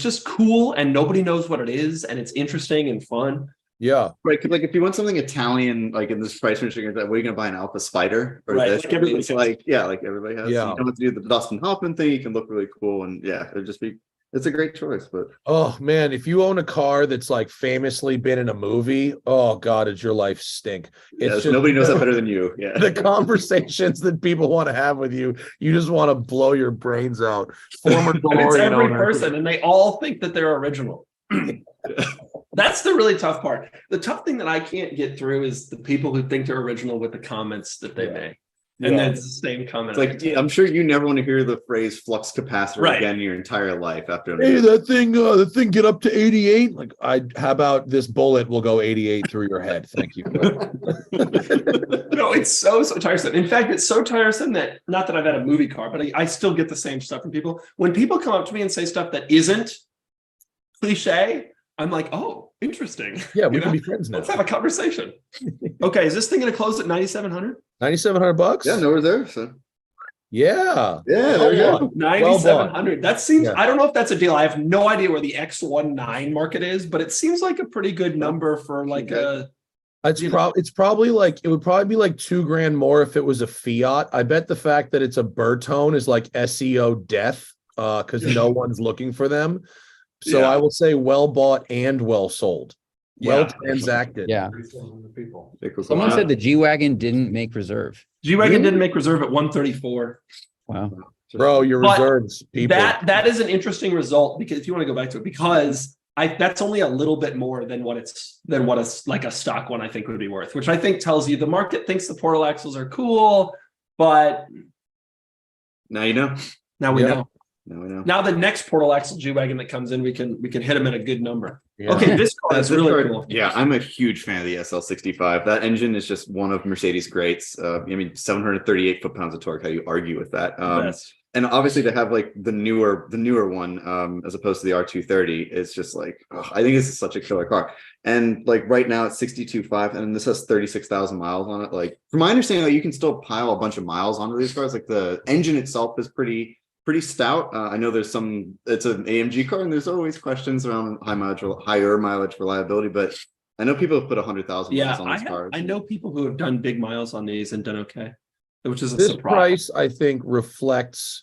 Speaker 2: just cool and nobody knows what it is and it's interesting and fun.
Speaker 1: Yeah,
Speaker 3: right, 'cause, like if you want something Italian, like in this price range, what are you gonna buy an Alpha Spider or
Speaker 2: Right,
Speaker 3: this?
Speaker 2: like everybody
Speaker 3: It's
Speaker 2: has.
Speaker 3: like like everybody has.
Speaker 1: Yeah.
Speaker 3: You don't have to do the Dustin Hoffman thing. You can look really cool, and it's a great choice. But
Speaker 1: oh man, if you own a car that's like famously been in a movie, oh god, does your life stink.
Speaker 3: yeah,
Speaker 1: just
Speaker 3: nobody knows that better than you. Yeah,
Speaker 1: the conversations that people want to have with you, you just want to blow your brains out. Former
Speaker 2: And it's
Speaker 1: DeLorean
Speaker 2: every
Speaker 1: owner.
Speaker 2: person and they all think that they're original. That's the really tough part. The tough thing that I can't get through is the people who think they're original with the comments that they
Speaker 1: Yeah.
Speaker 2: make. And
Speaker 1: Yeah.
Speaker 2: then it's the same comment.
Speaker 3: it's like I'm sure you never want to hear the phrase flux capacitor
Speaker 2: Right.
Speaker 3: again in your entire life after.
Speaker 1: Hey, that thing get up to 88. Like, how about this bullet will go 88 through your head? Thank you.
Speaker 2: No, it's so tiresome. In fact, it's so tiresome that not that I've had a movie car, but I still get the same stuff from people. When people come up to me and say stuff that isn't cliche, I'm like, oh, interesting.
Speaker 1: Yeah, we
Speaker 2: You
Speaker 1: can
Speaker 2: know?
Speaker 1: be friends now.
Speaker 2: Let's have a conversation. Okay, is this thing going to close at 9,700?
Speaker 1: $9,700.
Speaker 3: Yeah, no reserve. So
Speaker 1: Yeah.
Speaker 3: yeah, there you
Speaker 1: Well
Speaker 3: go.
Speaker 1: bought.
Speaker 2: 9,700. That seems,
Speaker 1: Yeah.
Speaker 2: I don't know if that's a deal. I have no idea where the X19 market is, but it seems like a pretty good number for like a,
Speaker 1: It's probably like, it would probably be like $2,000 more if it was a Fiat. I bet the fact that it's a Bertone is like SEO death, because no one's looking for them. So
Speaker 2: Yeah.
Speaker 1: I will say well bought and well sold. Well
Speaker 2: Yeah.
Speaker 1: transacted.
Speaker 4: Yeah.
Speaker 5: People.
Speaker 4: Someone said the G-Wagon didn't make reserve.
Speaker 2: G-Wagon
Speaker 1: Really?
Speaker 2: didn't make reserve at 134.
Speaker 4: Wow.
Speaker 1: Bro, your
Speaker 2: But
Speaker 1: reserves, people.
Speaker 2: That is an interesting result because if you want to go back to it, because that's only a little bit more than what like a stock one I think would be worth, which I think tells you the market thinks the portal axles are cool, but
Speaker 3: Now you know.
Speaker 2: now we
Speaker 1: Yeah.
Speaker 2: know.
Speaker 3: Now we know.
Speaker 2: Now the next portal axle G-Wagon that comes in, we can hit him at a good number.
Speaker 1: Yeah.
Speaker 2: Okay, this car is
Speaker 3: This
Speaker 2: really
Speaker 3: car-
Speaker 2: cool.
Speaker 3: Yeah, I'm a huge fan of the SL65. That engine is just one of Mercedes' greats. I mean, 738 foot-pounds of torque. How do you argue with that?
Speaker 2: Best.
Speaker 3: And obviously to have like the newer one, as opposed to the R230, is just like, I think this is such a killer car. And like right now it's 62.5, and this has 36,000 miles on it. Like from my understanding, like, you can still pile a bunch of miles onto these cars. Like the engine itself is pretty stout. I know it's an AMG car, and there's always questions around higher mileage reliability, but I know people have put 100,000
Speaker 2: Yeah,
Speaker 3: miles on these cars.
Speaker 2: I know people who have done big miles on these and done okay, which is a
Speaker 1: This
Speaker 2: surprise.
Speaker 1: price, I think, reflects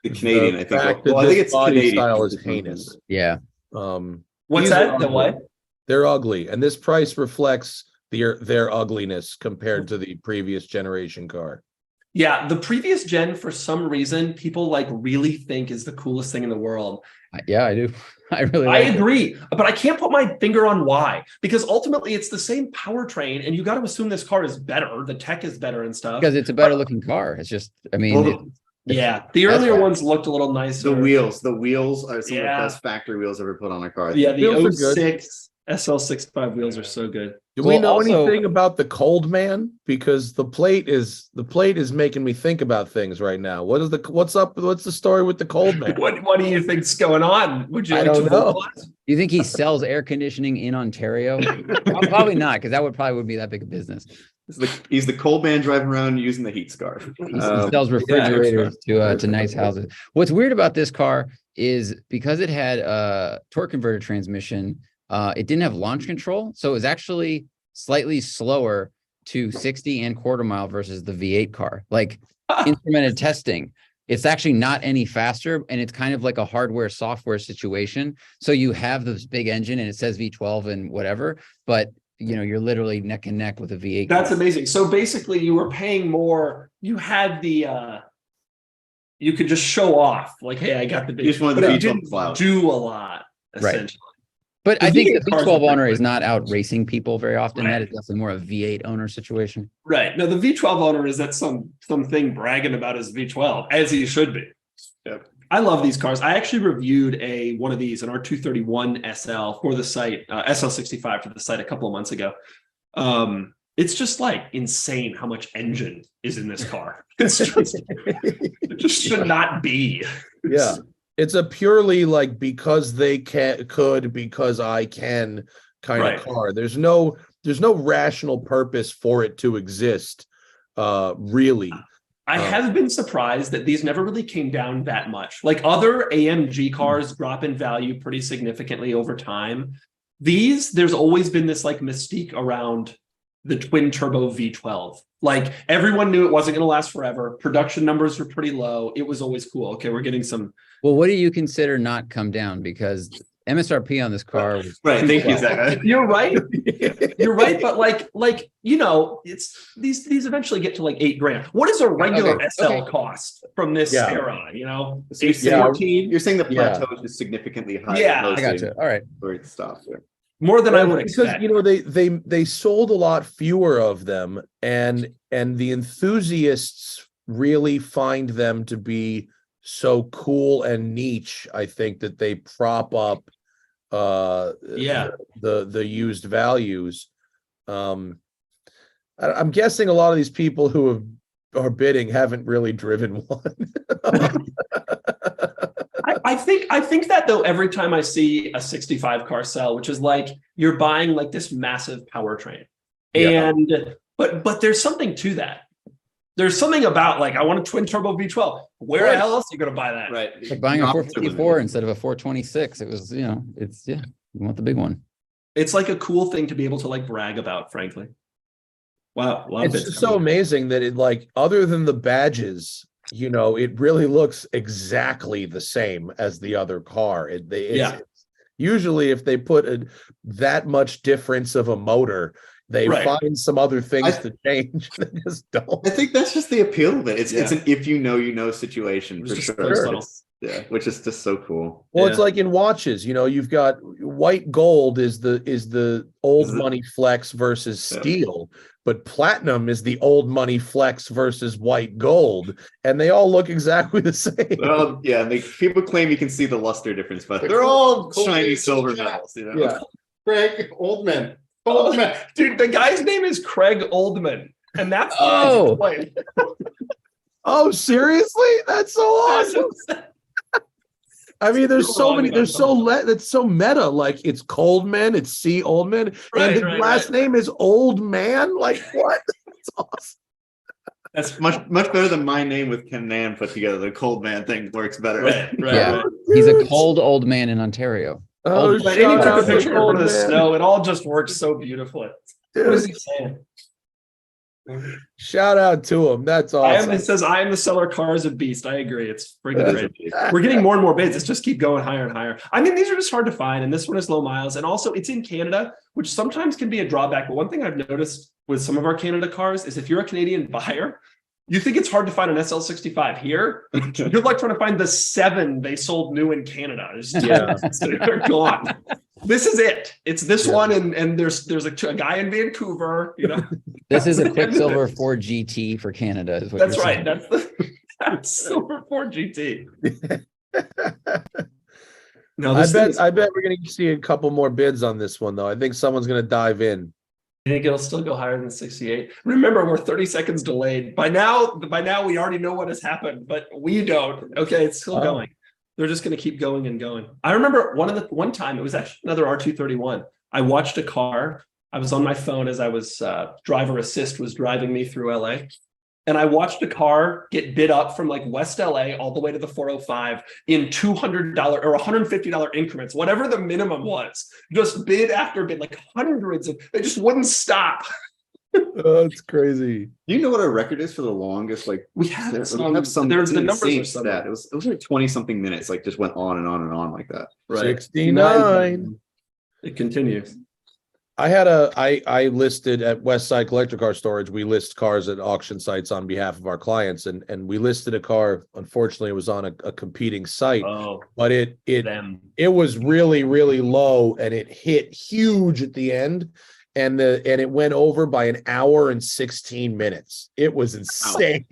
Speaker 3: The Canadian, I think.
Speaker 1: fact that
Speaker 3: Well, I think
Speaker 1: this
Speaker 3: it's
Speaker 1: body
Speaker 3: Canadian.
Speaker 1: style is heinous.
Speaker 4: Yeah.
Speaker 2: What's
Speaker 1: These
Speaker 2: that?
Speaker 1: are
Speaker 2: The what?
Speaker 1: ugly. They're ugly, and this price reflects their ugliness compared to the previous generation car.
Speaker 2: Yeah, the previous gen, for some reason, people like really think is the coolest thing in the world.
Speaker 4: Yeah, I do. I really
Speaker 2: I
Speaker 4: like it.
Speaker 2: agree, but I can't put my finger on why. Because ultimately, it's the same powertrain, and you got to assume this car is better. The tech is better and stuff.
Speaker 4: Because it's a better looking car. It's just, I mean,
Speaker 3: Well,
Speaker 2: Yeah, the
Speaker 4: That's
Speaker 2: earlier
Speaker 4: why.
Speaker 2: ones looked a little nicer.
Speaker 3: the wheels are some of
Speaker 2: Yeah.
Speaker 3: the best factory wheels ever put on a car.
Speaker 2: Yeah, the
Speaker 1: Wheels are good.
Speaker 2: 06 SL65 wheels are so good.
Speaker 1: Do
Speaker 4: Well,
Speaker 1: we know
Speaker 4: also-
Speaker 1: anything about the cold man? Because the plate is making me think about things right now. What's the story with the cold man?
Speaker 2: What do you think's going on? Would you
Speaker 1: I
Speaker 2: like to
Speaker 1: don't know.
Speaker 2: vocalize?
Speaker 4: you think he sells air conditioning in Ontario? Probably not, because that would be that big a business.
Speaker 3: He's the cold man driving around using the heat scarf.
Speaker 4: He sells refrigerators to nice houses. What's weird about this car is because it had a torque converter transmission, it didn't have launch control, so it was actually slightly slower to 60 and quarter mile versus the V8 car. Like instrumented testing, it's actually not any faster, and it's kind of like a hardware software situation. So you have this big engine and it says V12 and whatever, but you're literally neck and neck with a V8
Speaker 2: That's
Speaker 4: car.
Speaker 2: amazing. So basically, you were paying more. You had you could just show off, like, hey, I got the big.
Speaker 3: You just wanted the
Speaker 2: but you
Speaker 3: V12
Speaker 2: didn't
Speaker 3: clout.
Speaker 2: do a lot,
Speaker 4: Right.
Speaker 2: essentially.
Speaker 4: But
Speaker 2: The
Speaker 4: I think
Speaker 2: V8
Speaker 4: the
Speaker 2: cars are
Speaker 4: V12
Speaker 2: pretty
Speaker 4: owner is
Speaker 2: quick.
Speaker 4: not out racing people very often.
Speaker 2: Right.
Speaker 4: That is definitely more a V8 owner situation.
Speaker 2: Right. No, the V12 owner is that something bragging about his V12, as he should be.
Speaker 3: Yep.
Speaker 2: I love these cars. I actually reviewed one of these, an R231 SL for the site, SL65 for the site a couple of months ago. It's just like insane how much engine is in this car. It just should not be.
Speaker 1: Yeah. It's a purely like because they because I can kind
Speaker 2: Right.
Speaker 1: of car. There's no rational purpose for it to exist, really.
Speaker 2: I have been surprised that these never really came down that much. Like other AMG cars drop in value pretty significantly over time. There's always been this like mystique around the twin turbo V12. Like everyone knew it wasn't going to last forever. Production numbers were pretty low. It was always cool. Okay, we're getting some.
Speaker 4: Well, what do you consider not come down? Because MSRP on this car was
Speaker 3: Right. Thank you,
Speaker 4: 212.
Speaker 3: Zach.
Speaker 2: You're right. You're right. But like it's these eventually get to like $8,000. What does a regular
Speaker 4: Okay,
Speaker 2: SL
Speaker 4: okay.
Speaker 2: cost from this
Speaker 1: Yeah.
Speaker 2: era?
Speaker 3: So you're saying,
Speaker 2: 14,
Speaker 3: you're saying the
Speaker 1: Yeah.
Speaker 3: plateau is significantly higher.
Speaker 2: Yeah.
Speaker 4: I got you. All right.
Speaker 3: Where it stops. Yeah.
Speaker 2: more than I
Speaker 1: Well,
Speaker 2: would
Speaker 1: because
Speaker 2: expect.
Speaker 1: they sold a lot fewer of them, and the enthusiasts really find them to be so cool and niche. I think that they prop up
Speaker 2: Yeah.
Speaker 1: the used values. I'm guessing a lot of these people who are bidding haven't really driven one.
Speaker 2: I think that though, every time I see a 65 car sell, which is like you're buying like this massive powertrain.
Speaker 1: Yeah.
Speaker 2: And but there's something to that. There's something about like I want a twin turbo V12. Where the
Speaker 3: Right.
Speaker 2: hell else are you gonna buy that?
Speaker 3: Right.
Speaker 4: It's like buying a
Speaker 3: Opposite with
Speaker 4: 454
Speaker 3: it.
Speaker 4: instead of a 426. It was, you want the big one.
Speaker 2: It's like a cool thing to be able to like brag about, frankly. Wow. A lot of
Speaker 1: It's
Speaker 2: bits
Speaker 1: just so
Speaker 2: coming.
Speaker 1: amazing that it, like, other than the badges, it really looks exactly the same as the other car.
Speaker 2: Yeah.
Speaker 1: Usually if they put that much difference of a motor, they
Speaker 2: Right.
Speaker 1: find some other things
Speaker 3: I-
Speaker 1: to change. They just don't.
Speaker 3: I think that's just the appeal of it. It's
Speaker 2: Yeah.
Speaker 3: an if you know situation
Speaker 2: It was
Speaker 3: for
Speaker 2: just
Speaker 3: sure.
Speaker 2: so subtle.
Speaker 3: Yeah, which is just so cool.
Speaker 1: Well, it's
Speaker 2: Yeah.
Speaker 1: like in watches, you've got white gold is the old
Speaker 3: Is it-
Speaker 1: money flex versus
Speaker 3: Yeah.
Speaker 1: steel, but platinum is the old money flex versus white gold, and they all look exactly the same.
Speaker 3: Well, yeah, people claim you can see the luster difference, but
Speaker 5: The
Speaker 3: they're
Speaker 5: cool-
Speaker 3: all
Speaker 5: cool
Speaker 3: shiny
Speaker 5: dudes
Speaker 3: silver
Speaker 5: in chat.
Speaker 3: metals, you know?
Speaker 1: Yeah.
Speaker 5: Craig Oldman.
Speaker 2: Oh,
Speaker 5: Oldman.
Speaker 2: dude, the guy's name is Craig Oldman, and that's
Speaker 4: Oh.
Speaker 1: Oh, seriously? That's so awesome. I mean, there's so
Speaker 2: Wrong
Speaker 1: many.
Speaker 2: about
Speaker 1: There's that's so meta. Like it's Coldman, it's C. Oldman,
Speaker 2: Right,
Speaker 1: and his
Speaker 2: right,
Speaker 1: last
Speaker 2: right.
Speaker 1: name is Old Man. Like what? That's awesome.
Speaker 2: That's
Speaker 3: Much better than my name with Ken Nan put together. The cold man thing works better.
Speaker 2: right, right,
Speaker 4: Yeah.
Speaker 2: right.
Speaker 4: He's a cold old man in Ontario.
Speaker 1: Oh,
Speaker 4: Old-
Speaker 2: But any
Speaker 1: shout
Speaker 2: took
Speaker 1: out
Speaker 2: a
Speaker 1: to
Speaker 2: picture in front of the
Speaker 1: Coldman.
Speaker 2: snow. It all just works so beautifully. What is he saying?
Speaker 1: Shout out to him. That's awesome.
Speaker 2: It says, I am the seller cars of beast. I agree. It's freaking great. We're getting more and more bids. It's just keep going higher and higher. I mean, these are just hard to find, and this one is low miles. And also, it's in Canada, which sometimes can be a drawback. But one thing I've noticed with some of our Canada cars is if you're a Canadian buyer, you think it's hard to find an SL65 here. Good luck trying to find the 7 they sold new in Canada. They're gone. This is it. It's this one, and there's a guy in Vancouver.
Speaker 4: This is a
Speaker 2: That's the end of
Speaker 4: Quicksilver
Speaker 2: it.
Speaker 4: 4 GT for Canada. Is what
Speaker 2: That's
Speaker 4: you're
Speaker 2: right.
Speaker 4: saying.
Speaker 2: That's Silver 4 GT. No,
Speaker 1: I
Speaker 2: this thing is-
Speaker 1: bet we're gonna see a couple more bids on this one though. I think someone's gonna dive in.
Speaker 2: I think it'll still go higher than 68. Remember, we're 30 seconds delayed. By now, we already know what has happened, but we don't. Okay, it's still
Speaker 1: Oh.
Speaker 2: going. They're just going to keep going and going. I remember one time, it was actually another R231. I watched a car. I was on my phone as I was driver assist was driving me through LA. And I watched a car get bid up from like West LA all the way to the 405 in $200 or $150 increments, whatever the minimum was. Just bid after bid, like hundreds of, they just wouldn't stop.
Speaker 1: Oh, it's crazy.
Speaker 3: Do you know what our record is for the longest? Like
Speaker 2: We have
Speaker 3: there's
Speaker 2: some,
Speaker 3: it's
Speaker 2: the
Speaker 3: an
Speaker 2: numbers
Speaker 3: insane
Speaker 2: are somewhere.
Speaker 3: stat. It was like 20 something minutes, like just went on and on and on like that.
Speaker 1: 69.
Speaker 2: It continues.
Speaker 1: I listed at Westside Collector Car Storage. We list cars at auction sites on behalf of our clients, and we listed a car. Unfortunately, it was on a competing site,
Speaker 2: Oh,
Speaker 1: but it
Speaker 2: them.
Speaker 1: was really, really low, and it hit huge at the end, and it went over by an hour and 16 minutes. It was insane.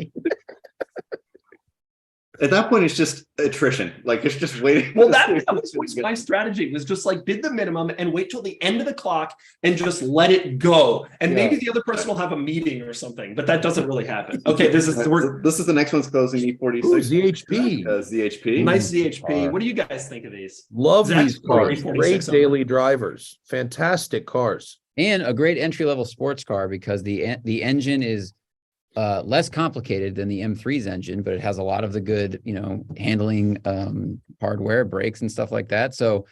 Speaker 3: At that point, it's just attrition. Like it's just waiting.
Speaker 2: Well, that was always my strategy, was just like bid the minimum and wait till the end of the clock and just let it go. And
Speaker 1: Yeah.
Speaker 2: maybe the other person will have a meeting or something, but that doesn't really happen. Okay, this is
Speaker 3: the next one's closing E46.
Speaker 1: Ooh, ZHP.
Speaker 3: ZHP.
Speaker 2: nice ZHP. What do you guys think of these?
Speaker 1: Love
Speaker 2: Zach's
Speaker 1: these cars.
Speaker 2: car,
Speaker 1: Great
Speaker 2: E46
Speaker 1: daily drivers. Fantastic cars.
Speaker 4: And a great entry level sports car because the engine is less complicated than the M3's engine, but it has a lot of the good, handling, hardware, brakes and stuff like that. So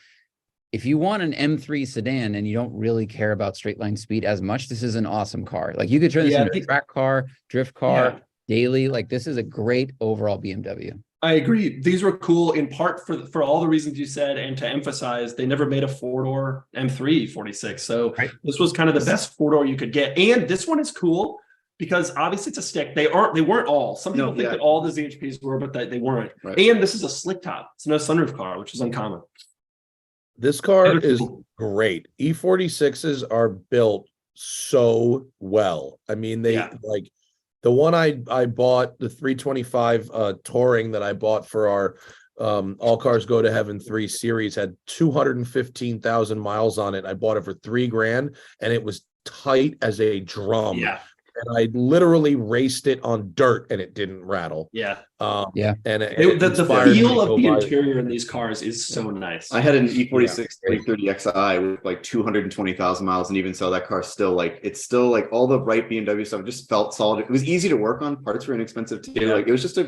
Speaker 4: if you want an M3 sedan and you don't really care about straight line speed as much, this is an awesome car. Like you could turn this
Speaker 2: Yeah,
Speaker 4: into a
Speaker 2: they-
Speaker 4: track car, drift car,
Speaker 2: Yeah.
Speaker 4: daily. Like this is a great overall BMW.
Speaker 2: I agree. These were cool in part for all the reasons you said, and to emphasize they never made a 4-door M3 46. So
Speaker 4: Right.
Speaker 2: this was kind of the best 4-door you could get. And this one is cool because obviously it's a stick. They weren't all. Some people think that all the ZHPs were, but that they weren't.
Speaker 3: Right.
Speaker 2: And this is a slick top. It's no sunroof car, which is uncommon.
Speaker 1: This car
Speaker 2: They're
Speaker 1: is
Speaker 2: cool.
Speaker 1: great. E46s are built so well. I mean, they
Speaker 2: Yeah.
Speaker 1: like the one I bought, the 325 Touring that I bought for our All Cars Go to Heaven 3 series had 215,000 miles on it. I bought it for $3,000 and it was tight as a drum.
Speaker 2: Yeah.
Speaker 1: And I literally raced it on dirt and it didn't rattle.
Speaker 2: Yeah.
Speaker 4: Yeah.
Speaker 1: And
Speaker 2: The
Speaker 1: inspired me
Speaker 2: feel
Speaker 1: to
Speaker 2: of
Speaker 1: go
Speaker 2: the
Speaker 1: buy it.
Speaker 2: interior in these cars is so nice.
Speaker 3: I had an E46 330 Xi with like 220,000 miles, and even so, that car still it's still like all the right BMW stuff. It just felt solid. It was easy to work on. Parts were inexpensive too.
Speaker 2: Yeah.
Speaker 3: Like it was just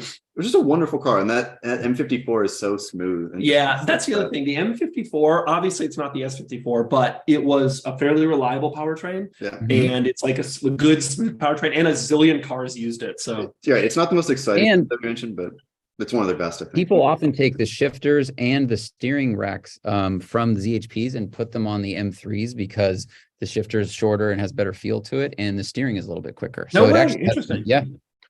Speaker 3: a wonderful car, and that M54 is so smooth. And
Speaker 2: Yeah, that's the other thing. The M54, obviously it's not the S54, but it was a fairly reliable powertrain,
Speaker 3: Yeah,
Speaker 2: and it's like a good smooth powertrain, and a zillion cars used it. So
Speaker 3: yeah. It's not the most exciting
Speaker 4: And-
Speaker 3: that we mentioned, but it's one of their best. I think.
Speaker 4: People often take the shifters and the steering racks from the ZHPs and put them on the M3s because the shifter is shorter and has better feel to it, and the steering is a little bit quicker.
Speaker 2: No
Speaker 4: So it
Speaker 2: way,
Speaker 4: actually,
Speaker 2: interesting.
Speaker 4: yeah,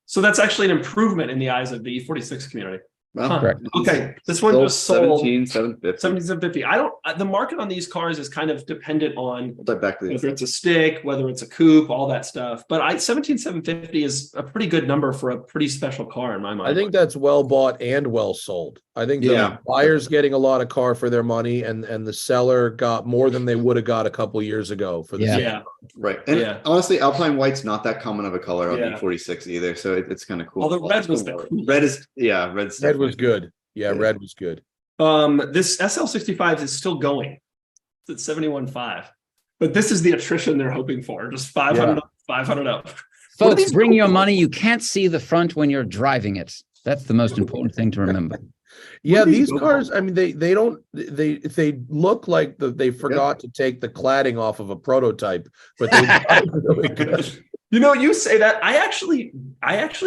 Speaker 2: So that's actually an improvement in the eyes of the E46 community.
Speaker 3: Well,
Speaker 2: Huh.
Speaker 4: Correct.
Speaker 2: Okay, this one just sold
Speaker 3: 17,750.
Speaker 2: 7750. I don't, the market on these cars is kind of dependent on
Speaker 3: We'll dive back to
Speaker 2: whether
Speaker 3: the
Speaker 2: it's a stick, whether it's a coupe, all that stuff. But 17,750 is a pretty good number for a pretty special car in my mind.
Speaker 1: I think that's well bought and well sold. I think
Speaker 2: Yeah.
Speaker 1: the buyer's getting a lot of car for their money, and the seller got more than they would have got a couple years ago for the
Speaker 4: Yeah.
Speaker 1: same.
Speaker 2: Yeah.
Speaker 3: right. And
Speaker 2: Yeah.
Speaker 3: honestly, Alpine White's not that common of a color on
Speaker 2: Yeah.
Speaker 3: E46 either, so it's kind of cool.
Speaker 2: Although red was the coolest.
Speaker 3: Red is red's
Speaker 1: Red was
Speaker 3: definitely-
Speaker 1: good. Yeah,
Speaker 3: Yeah.
Speaker 1: red was good.
Speaker 2: This SL65 is still going. It's at 71.5. But this is the attrition they're hoping for. Just 500 up, 500 up. What are
Speaker 4: Folks,
Speaker 2: these
Speaker 4: bring your
Speaker 2: called?
Speaker 4: money. You can't see the front when you're driving it. That's the most important thing to remember.
Speaker 1: Yeah,
Speaker 2: do these
Speaker 1: these
Speaker 2: go
Speaker 1: cars, I mean, they don't they look like they forgot to take the cladding off of a prototype, but they drive really good.
Speaker 2: You know, you say that. I actually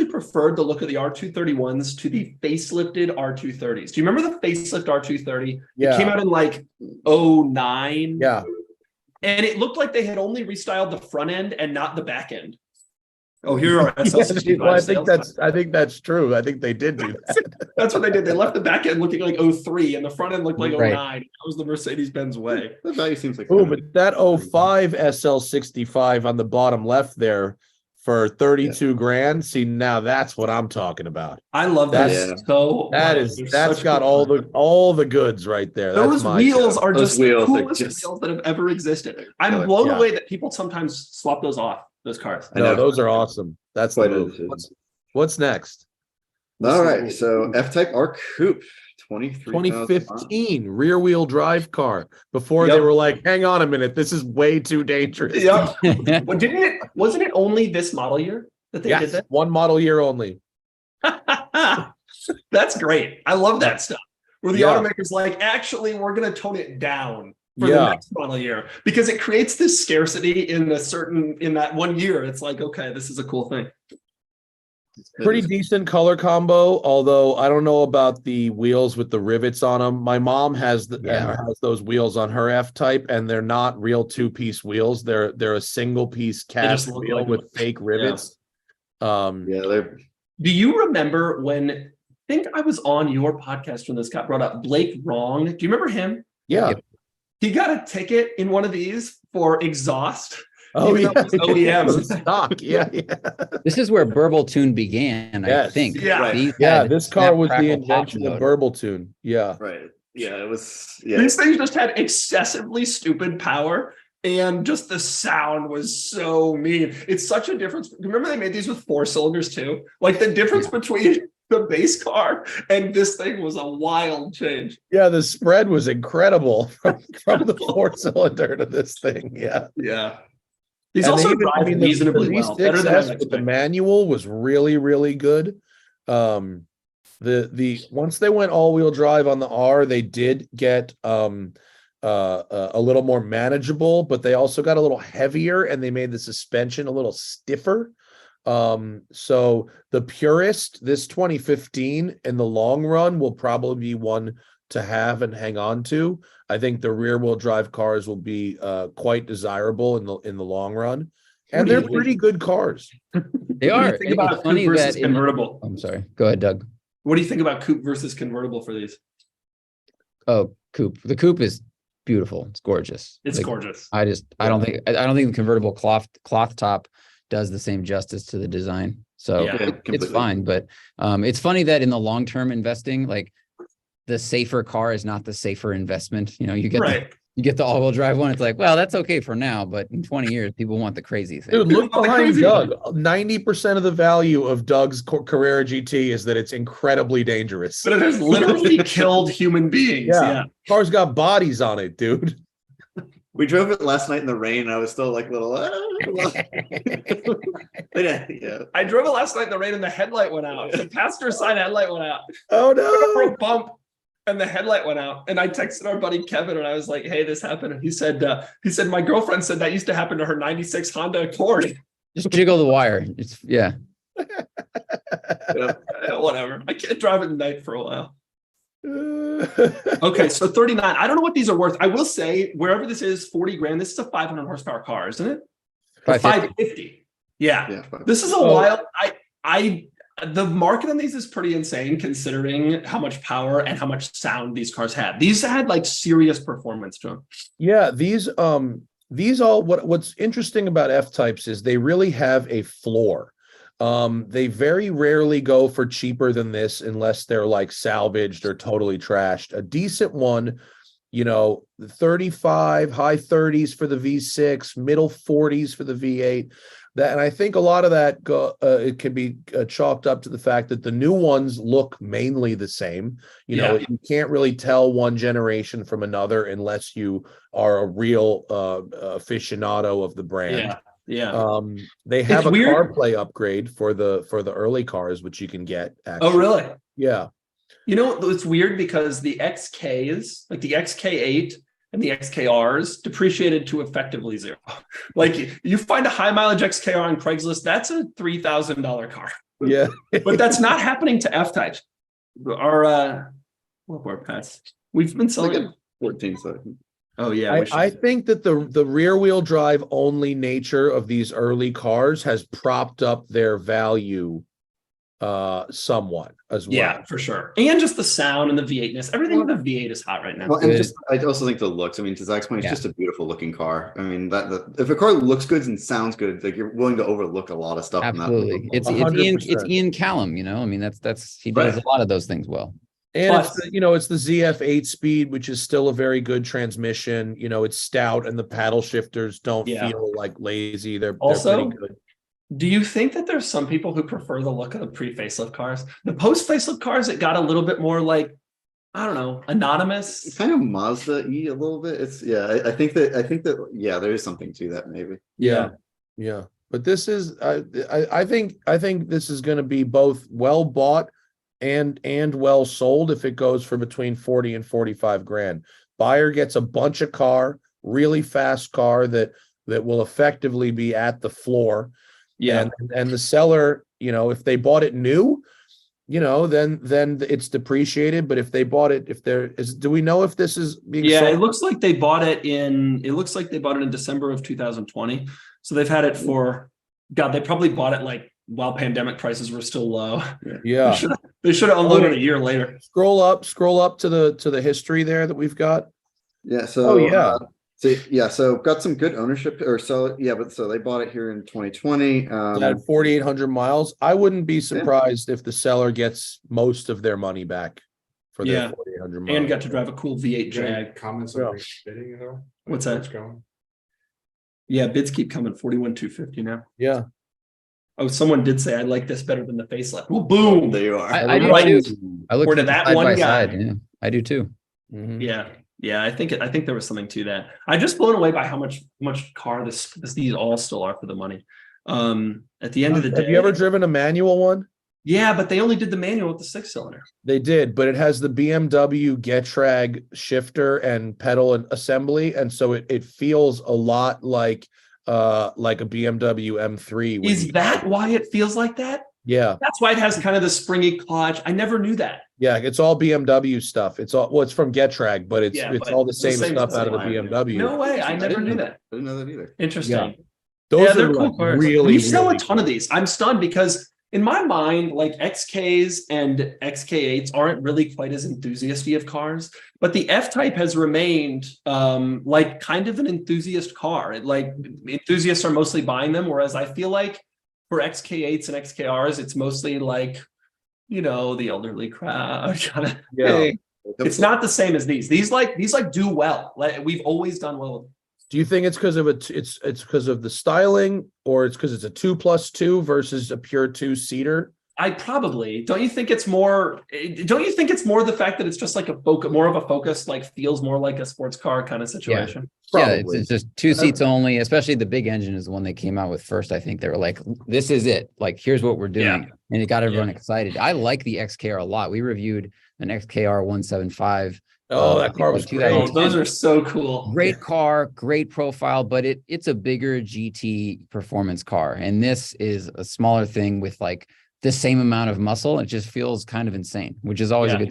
Speaker 2: preferred the look of the R231s to the facelifted R230s. Do you remember the facelift R230? It came
Speaker 1: Yeah,
Speaker 2: out in like 09.
Speaker 1: yeah.
Speaker 2: And it looked like they had only restyled the front end and not the back end. Oh, here are
Speaker 1: Yes,
Speaker 2: SL65
Speaker 1: well,
Speaker 2: sales.
Speaker 1: I think that's true. I think they did do that.
Speaker 2: That's what they did. They left the back end looking like 03 and the front end looked like
Speaker 4: Right.
Speaker 2: 09. That was the Mercedes-Benz way.
Speaker 3: The value seems like
Speaker 1: Oh, but that 05 SL65 on the bottom left there for 32 grand. See, now that's what I'm talking about.
Speaker 2: I love that
Speaker 3: That's-
Speaker 2: so
Speaker 1: That
Speaker 2: much.
Speaker 1: is,
Speaker 2: They're
Speaker 1: that's
Speaker 2: such
Speaker 1: got
Speaker 2: good
Speaker 1: all
Speaker 2: cars.
Speaker 1: the goods right there. That's
Speaker 2: Those
Speaker 1: my
Speaker 2: wheels
Speaker 1: job.
Speaker 2: are
Speaker 3: Those
Speaker 2: just
Speaker 3: wheels
Speaker 2: the
Speaker 3: are
Speaker 2: coolest
Speaker 3: just-
Speaker 2: wheels that have ever existed. I'm
Speaker 3: Killer.
Speaker 2: blown
Speaker 1: Yeah.
Speaker 2: away that people sometimes swap those off, those cars.
Speaker 3: I
Speaker 1: No,
Speaker 3: know.
Speaker 1: those are awesome. That's the
Speaker 3: Quite a
Speaker 1: move.
Speaker 3: decision.
Speaker 1: What's next?
Speaker 3: All right, so F-Type R Coupe,
Speaker 1: 2015 rear wheel drive car. Before they
Speaker 2: Yep.
Speaker 1: were like, hang on a minute, this is way too dangerous.
Speaker 2: Yep. Well, wasn't it only this model year that they
Speaker 1: Yes,
Speaker 2: did
Speaker 1: one model year only.
Speaker 2: that? That's great. I love that stuff. Where the
Speaker 1: Yeah.
Speaker 2: automaker's like, actually, we're going to tone it down for the
Speaker 1: Yeah.
Speaker 2: next model year because it creates this scarcity in that 1 year. It's like, okay, this is a cool thing.
Speaker 1: Pretty decent color combo, although I don't know about the wheels with the rivets on them. My mom has has those wheels on her F-Type, and they're not real two-piece wheels. They're a single piece cast
Speaker 2: look
Speaker 1: wheel
Speaker 2: like
Speaker 1: with fake rivets.
Speaker 3: Yeah, they're
Speaker 2: Do you remember when, I think I was on your podcast when this got brought up, Blake Wrong? Do you remember him?
Speaker 1: Yeah.
Speaker 4: Yep.
Speaker 2: He got a ticket in one of these for exhaust.
Speaker 1: Oh
Speaker 2: Even
Speaker 1: yeah.
Speaker 2: though it's OEMs.
Speaker 1: Stock. Yeah. Yeah.
Speaker 4: This is where Burble Tune began, I
Speaker 1: Yes.
Speaker 4: think.
Speaker 2: Yeah.
Speaker 3: Right.
Speaker 4: These
Speaker 1: Yeah.
Speaker 4: had
Speaker 1: This car
Speaker 4: snap,
Speaker 1: was the
Speaker 4: crackle, pop
Speaker 1: invention of
Speaker 4: mode.
Speaker 1: Burble Tune. Yeah.
Speaker 3: right. Yeah, it was. Yeah,
Speaker 2: These things just had excessively stupid power. And just the sound was so mean. It's such a difference. Remember they made these with 4 cylinders too? Like the difference between the base car and this thing was a wild change.
Speaker 1: Yeah. The spread was incredible from the 4-cylinder to this thing. Yeah.
Speaker 2: Yeah. He's
Speaker 1: And
Speaker 2: also
Speaker 1: they even-
Speaker 2: driving
Speaker 1: the
Speaker 2: reasonably well. Better than I
Speaker 1: V6S with the
Speaker 2: expected.
Speaker 1: manual was really, really good. The once they went all-wheel drive on the R, they did get a little more manageable, but they also got a little heavier and they made the suspension a little stiffer. So the purist, this 2015 in the long run will probably be one to have and hang on to. I think the rear wheel drive cars will be quite desirable in the long run. And
Speaker 2: What do
Speaker 1: they're
Speaker 2: you think?
Speaker 1: pretty good cars.
Speaker 4: They
Speaker 2: What do
Speaker 4: are.
Speaker 2: you think
Speaker 4: It's
Speaker 2: about
Speaker 4: funny
Speaker 2: coupe versus
Speaker 4: that in-
Speaker 2: convertible?
Speaker 4: I'm sorry. Go ahead, Doug.
Speaker 2: What do you think about coupe versus convertible for these?
Speaker 4: Oh, coupe. The coupe is beautiful. It's gorgeous.
Speaker 2: It's
Speaker 4: Like,
Speaker 2: gorgeous.
Speaker 4: I don't think the convertible cloth top does the same justice to the design. So
Speaker 2: Yeah,
Speaker 4: it's
Speaker 3: completely.
Speaker 4: fine. But it's funny that in the long term investing, like the safer car is not the safer investment. You know, you get
Speaker 2: Right.
Speaker 4: you get the all-wheel drive one. It's like, well, that's okay for now, but in 20 years, people want the crazy thing.
Speaker 1: Dude, look
Speaker 2: Oh, the
Speaker 1: behind
Speaker 2: crazy
Speaker 1: Doug. 90% of the value of Doug's Carrera GT is that it's incredibly dangerous.
Speaker 2: But it has literally killed human beings.
Speaker 1: Yeah.
Speaker 2: Yeah.
Speaker 1: Car's got bodies on it, dude.
Speaker 3: we drove it last night in the rain. And I was still like little. Yeah.
Speaker 2: I drove it last night in the rain and the headlight went out. The passenger side headlight went out.
Speaker 1: Oh
Speaker 2: For
Speaker 1: no.
Speaker 2: a bump and the headlight went out. And I texted our buddy Kevin and I was like, hey, this happened. And he said, my girlfriend said that used to happen to her 96 Honda Accord.
Speaker 4: Just jiggle the wire. It's yeah.
Speaker 2: Whatever. I can't drive it at night for a while. Okay, so 39. I don't know what these are worth. I will say, wherever this is, 40 grand. This is a 500 horsepower car, isn't it? Or
Speaker 4: 550.
Speaker 2: 550. Yeah.
Speaker 3: Yeah.
Speaker 2: This is a
Speaker 1: Oh.
Speaker 2: wild. The market on these is pretty insane considering how much power and how much sound these cars had. These had like serious performance to them.
Speaker 1: Yeah, these all what's interesting about F-types is they really have a floor. They very rarely go for cheaper than this unless they're like salvaged or totally trashed. A decent one, 35, high 30s for the V6, middle 40s for the V8. And I think a lot of that it can be chalked up to the fact that the new ones look mainly the same. You can't really tell one generation from another unless you are a real aficionado of the brand.
Speaker 2: Yeah.
Speaker 1: They have
Speaker 2: It's
Speaker 1: a
Speaker 2: weird.
Speaker 1: CarPlay upgrade for the early cars, which you can get. Actually.
Speaker 2: Oh, really?
Speaker 1: Yeah.
Speaker 2: It's weird because the XKs, like the XK8 and the XKRs, depreciated to effectively zero. Like you find a high mileage XKR on Craigslist, that's a $3,000 car.
Speaker 1: Yeah.
Speaker 2: But that's not happening to F-types. Our what were pets? We've been selling.
Speaker 3: Like a 14 seconds.
Speaker 2: Oh yeah,
Speaker 1: I think that the rear wheel drive only nature of these early cars has propped up their value somewhat as well.
Speaker 2: Yeah, for sure. And just the sound and the V8ness. Everything with the V8 is hot right now.
Speaker 3: Well, and just I also think the looks. I mean, to Zach's point, it's just a beautiful looking car. I mean, if a car looks good and sounds good, like you're willing to overlook a lot of stuff.
Speaker 4: Absolutely,
Speaker 3: in
Speaker 4: it's
Speaker 1: 100%.
Speaker 4: Ian Callum. I mean, that's he does a lot of those things well.
Speaker 1: And
Speaker 2: Plus-
Speaker 1: it's the ZF 8-speed, which is still a very good transmission. It's stout, and the paddle shifters don't feel like lazy. They're
Speaker 2: Also,
Speaker 1: pretty good.
Speaker 2: Do you think that there's some people who prefer the look of the pre-facelift cars? The post-facelift cars, it got a little bit more like, I don't know, anonymous.
Speaker 3: It's kind of Mazda-y a little bit. It's I think that there is something to that maybe.
Speaker 1: Yeah. But this is I think this is going to be both well bought and well sold if it goes for between 40 and 45 grand. Buyer gets a bunch of car, really fast car that will effectively be at the floor.
Speaker 2: Yeah.
Speaker 1: And the seller, if they bought it new, then it's depreciated. But if they bought it, do we know if this is being sold?
Speaker 2: It looks like they bought it in December of 2020. So they've had it for, God, they probably bought it like while pandemic prices were still low.
Speaker 1: Yeah.
Speaker 2: They should have unloaded a year later.
Speaker 1: Scroll up to the history there that we've got.
Speaker 3: Yeah. So so got some good ownership so they bought it here in 2020.
Speaker 1: At 4,800 miles. I wouldn't be surprised if the seller gets most of their money back for their 4,800 miles.
Speaker 2: And got to drive a cool V8 Jag.
Speaker 5: Comments on bidding at all?
Speaker 2: What's that?
Speaker 5: What's going?
Speaker 2: Yeah, bids keep coming. 41,250 now.
Speaker 1: Yeah.
Speaker 2: Oh, someone did say I like this better than the facelift. Well, boom.
Speaker 3: There you are.
Speaker 4: I do
Speaker 2: Right.
Speaker 4: too. I looked
Speaker 2: Or to
Speaker 4: at the
Speaker 2: that
Speaker 4: side
Speaker 2: one
Speaker 4: by
Speaker 2: guy.
Speaker 4: side. Yeah, I do too.
Speaker 1: Mhm.
Speaker 2: Yeah. I think there was something to that. I'm just blown away by how much car these all still are for the money. At the end of the day,
Speaker 1: Have you ever driven a manual one?
Speaker 2: Yeah, but they only did the manual with the 6-cylinder.
Speaker 1: They did, but it has the BMW Getrag shifter and pedal and assembly, and so it feels a lot like a BMW M3.
Speaker 2: Is that why it feels like that?
Speaker 1: Yeah.
Speaker 2: That's why it has kind of the springy clutch. I never knew that.
Speaker 1: Yeah, it's all BMW stuff. It's from Getrag, but it's
Speaker 2: But
Speaker 1: all the same stuff out of the BMW.
Speaker 2: No way. I never knew that.
Speaker 3: I didn't know that either.
Speaker 2: Interesting.
Speaker 1: Those
Speaker 2: they're
Speaker 1: are
Speaker 2: cool
Speaker 1: like
Speaker 2: cars.
Speaker 1: really,
Speaker 2: We sell
Speaker 1: really
Speaker 2: a ton of these. I'm stunned because in my mind, like XKs and XK8s aren't really quite as enthusiasty of cars, but the F-Type has remained like kind of an enthusiast car. Like enthusiasts are mostly buying them, whereas I feel like for XK8s and XKRs, it's mostly like, the elderly crowd kind of thing. It's not the same as these. These do well. Like we've always done well with them.
Speaker 1: Do you think it's because of it's because of the styling, or it's because it's a 2+2 versus a pure 2-seater?
Speaker 2: Don't you think it's more the fact that it's just like more of a focus, like feels more like a sports car kind of situation?
Speaker 4: Yeah, it's just 2 seats only, especially the big engine is the one they came out with first. I think they were like, this is it. Like, here's what we're doing. And it got everyone excited. I like the XKR a lot. We reviewed an XKR 175.
Speaker 1: Oh, that car was great.
Speaker 2: Oh, those are so cool.
Speaker 4: Great car, great profile, but it's a bigger GT performance car. And this is a smaller thing with like the same amount of muscle. It just feels kind of insane, which is always a good.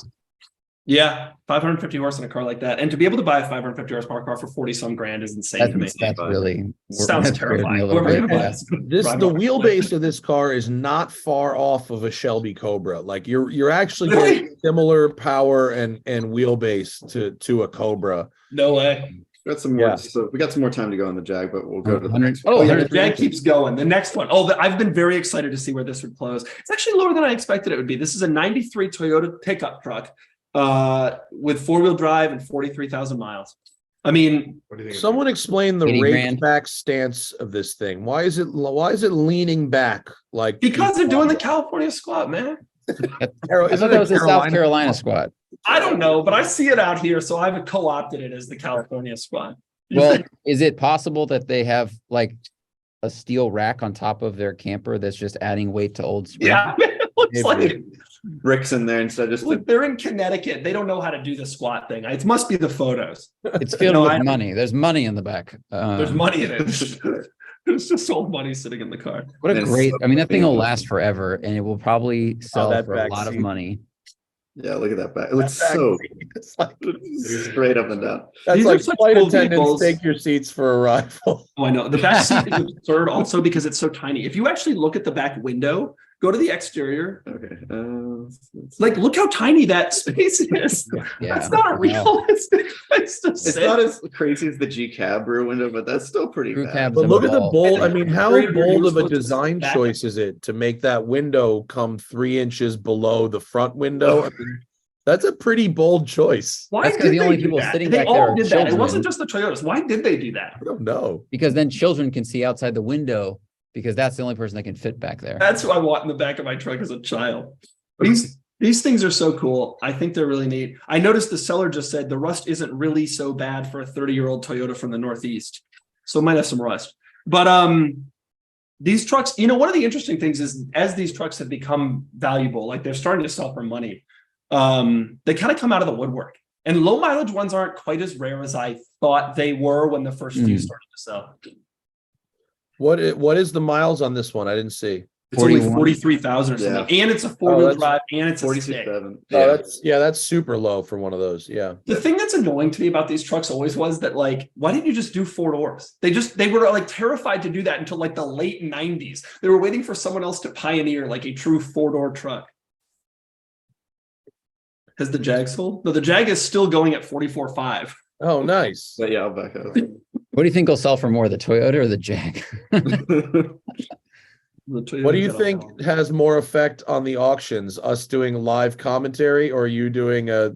Speaker 2: Yeah, 550 horse in a car like that, and to be able to buy a 550 horsepower car for 40 some grand is insane to me.
Speaker 4: That's really
Speaker 2: Sounds
Speaker 4: that scares me
Speaker 2: terrifying.
Speaker 4: a little
Speaker 2: Whoever
Speaker 4: bit,
Speaker 2: buys
Speaker 4: yeah.
Speaker 2: this could
Speaker 1: This
Speaker 2: drive
Speaker 1: the
Speaker 2: off a
Speaker 1: wheelbase
Speaker 2: cliff.
Speaker 1: of this car is not far off of a Shelby Cobra. Like you're actually
Speaker 2: Really?
Speaker 1: getting similar power and wheelbase to a Cobra.
Speaker 2: No way.
Speaker 3: Got some more.
Speaker 1: Yeah.
Speaker 3: So we got some more time to go on the Jag, but we'll go to the
Speaker 4: 100
Speaker 3: next one.
Speaker 4: oh,
Speaker 2: Oh, yeah, the
Speaker 4: 103
Speaker 2: Jag
Speaker 4: inches.
Speaker 2: keeps going. The next one. Oh, I've been very excited to see where this would close. It's actually lower than I expected it would be. This is a 93 Toyota pickup truck with 4-wheel drive and 43,000 miles. I mean,
Speaker 5: What do you think?
Speaker 1: Someone explain the
Speaker 4: 80
Speaker 1: rake
Speaker 4: grand.
Speaker 1: back stance of this thing. Why is it leaning back like
Speaker 2: because they're doing the California squat, man.
Speaker 4: I thought that was a South
Speaker 1: Carolina?
Speaker 4: Carolina squad.
Speaker 2: I don't know, but I see it out here, so I've co-opted it as the California squat. You
Speaker 4: Well,
Speaker 2: think-
Speaker 4: is it possible that they have like a steel rack on top of their camper that's just adding weight to old spring?
Speaker 2: yeah, it looks like
Speaker 3: Bricks in there instead of just
Speaker 2: look, they're in Connecticut. They don't know how to do the squat thing. It must be the photos.
Speaker 4: It's filled
Speaker 2: No,
Speaker 4: with
Speaker 2: I-
Speaker 4: money. There's money in the back.
Speaker 2: There's money in it. There's just old money sitting in the car.
Speaker 4: What a
Speaker 3: There's
Speaker 4: great,
Speaker 3: so
Speaker 4: I mean, that thing will
Speaker 3: many-
Speaker 4: last forever and it will probably sell
Speaker 1: that
Speaker 4: for a
Speaker 1: back
Speaker 4: lot of
Speaker 1: seat.
Speaker 4: money.
Speaker 3: yeah. Look at that back. It looks
Speaker 1: That back
Speaker 3: so
Speaker 1: seat, it's like
Speaker 3: straight up and down.
Speaker 1: that's
Speaker 2: These are
Speaker 1: like
Speaker 2: such
Speaker 1: flight
Speaker 2: cool
Speaker 1: attendants
Speaker 2: vehicles.
Speaker 1: take your seats for a rifle.
Speaker 2: Oh, I know. The back seat is absurd also because it's so tiny. If you actually look at the back window, go to the exterior,
Speaker 3: Okay.
Speaker 2: like look how tiny that space is.
Speaker 4: Yeah.
Speaker 2: That's not a
Speaker 4: Wow.
Speaker 2: realistic place to
Speaker 3: It's
Speaker 2: sit.
Speaker 3: not as crazy as the G cab rear window, but that's still pretty
Speaker 4: Crew
Speaker 3: bad.
Speaker 4: cabs
Speaker 1: But
Speaker 4: have
Speaker 1: look at the
Speaker 4: evolved.
Speaker 1: bold. I mean, how
Speaker 2: Great,
Speaker 1: bold
Speaker 2: you're
Speaker 1: of a
Speaker 2: supposed to
Speaker 1: design
Speaker 2: back
Speaker 1: choice is it to make that window come 3 inches below the front window? I mean, that's a pretty bold choice.
Speaker 2: Why
Speaker 4: That's 'cause
Speaker 2: did
Speaker 4: the
Speaker 2: they
Speaker 4: only
Speaker 2: do
Speaker 4: people
Speaker 2: that?
Speaker 4: sitting
Speaker 2: They
Speaker 4: back
Speaker 2: all
Speaker 4: there are
Speaker 2: did that. It
Speaker 4: children.
Speaker 2: wasn't just the Toyotas. Why did they do that?
Speaker 1: I don't know.
Speaker 4: Because then children can see outside the window because that's the only person that can fit back there.
Speaker 2: That's what I want in the back of my truck as a child. These things are so cool. I think they're really neat. I noticed the seller just said the rust isn't really so bad for a 30-year-old Toyota from the Northeast. So it might have some rust. But these trucks, you know, one of the interesting things is as these trucks have become valuable, like they're starting to sell for money, they kind of come out of the woodwork. And low mileage ones aren't quite as rare as I thought they were when the first few started to sell.
Speaker 1: What is the miles on this one? I didn't see.
Speaker 2: It's only
Speaker 4: 41.
Speaker 2: 43,000 or something. And it's a 4-wheel
Speaker 1: that's-
Speaker 2: drive and it's a stick.
Speaker 3: 47.
Speaker 1: Oh, that's super low for one of those. Yeah.
Speaker 2: The thing that's annoying to me about these trucks always was that, like, why didn't you just do 4 doors? They were like terrified to do that until like the late 90s. They were waiting for someone else to pioneer like a true 4-door truck. Has the Jag sold? No, the Jag is still going at 44.5.
Speaker 1: Oh, nice.
Speaker 3: But yeah, I'll back up.
Speaker 4: What do you think will sell for more, the Toyota or the Jag?
Speaker 1: What do you think has more effect on the auctions? Us doing live commentary or you doing a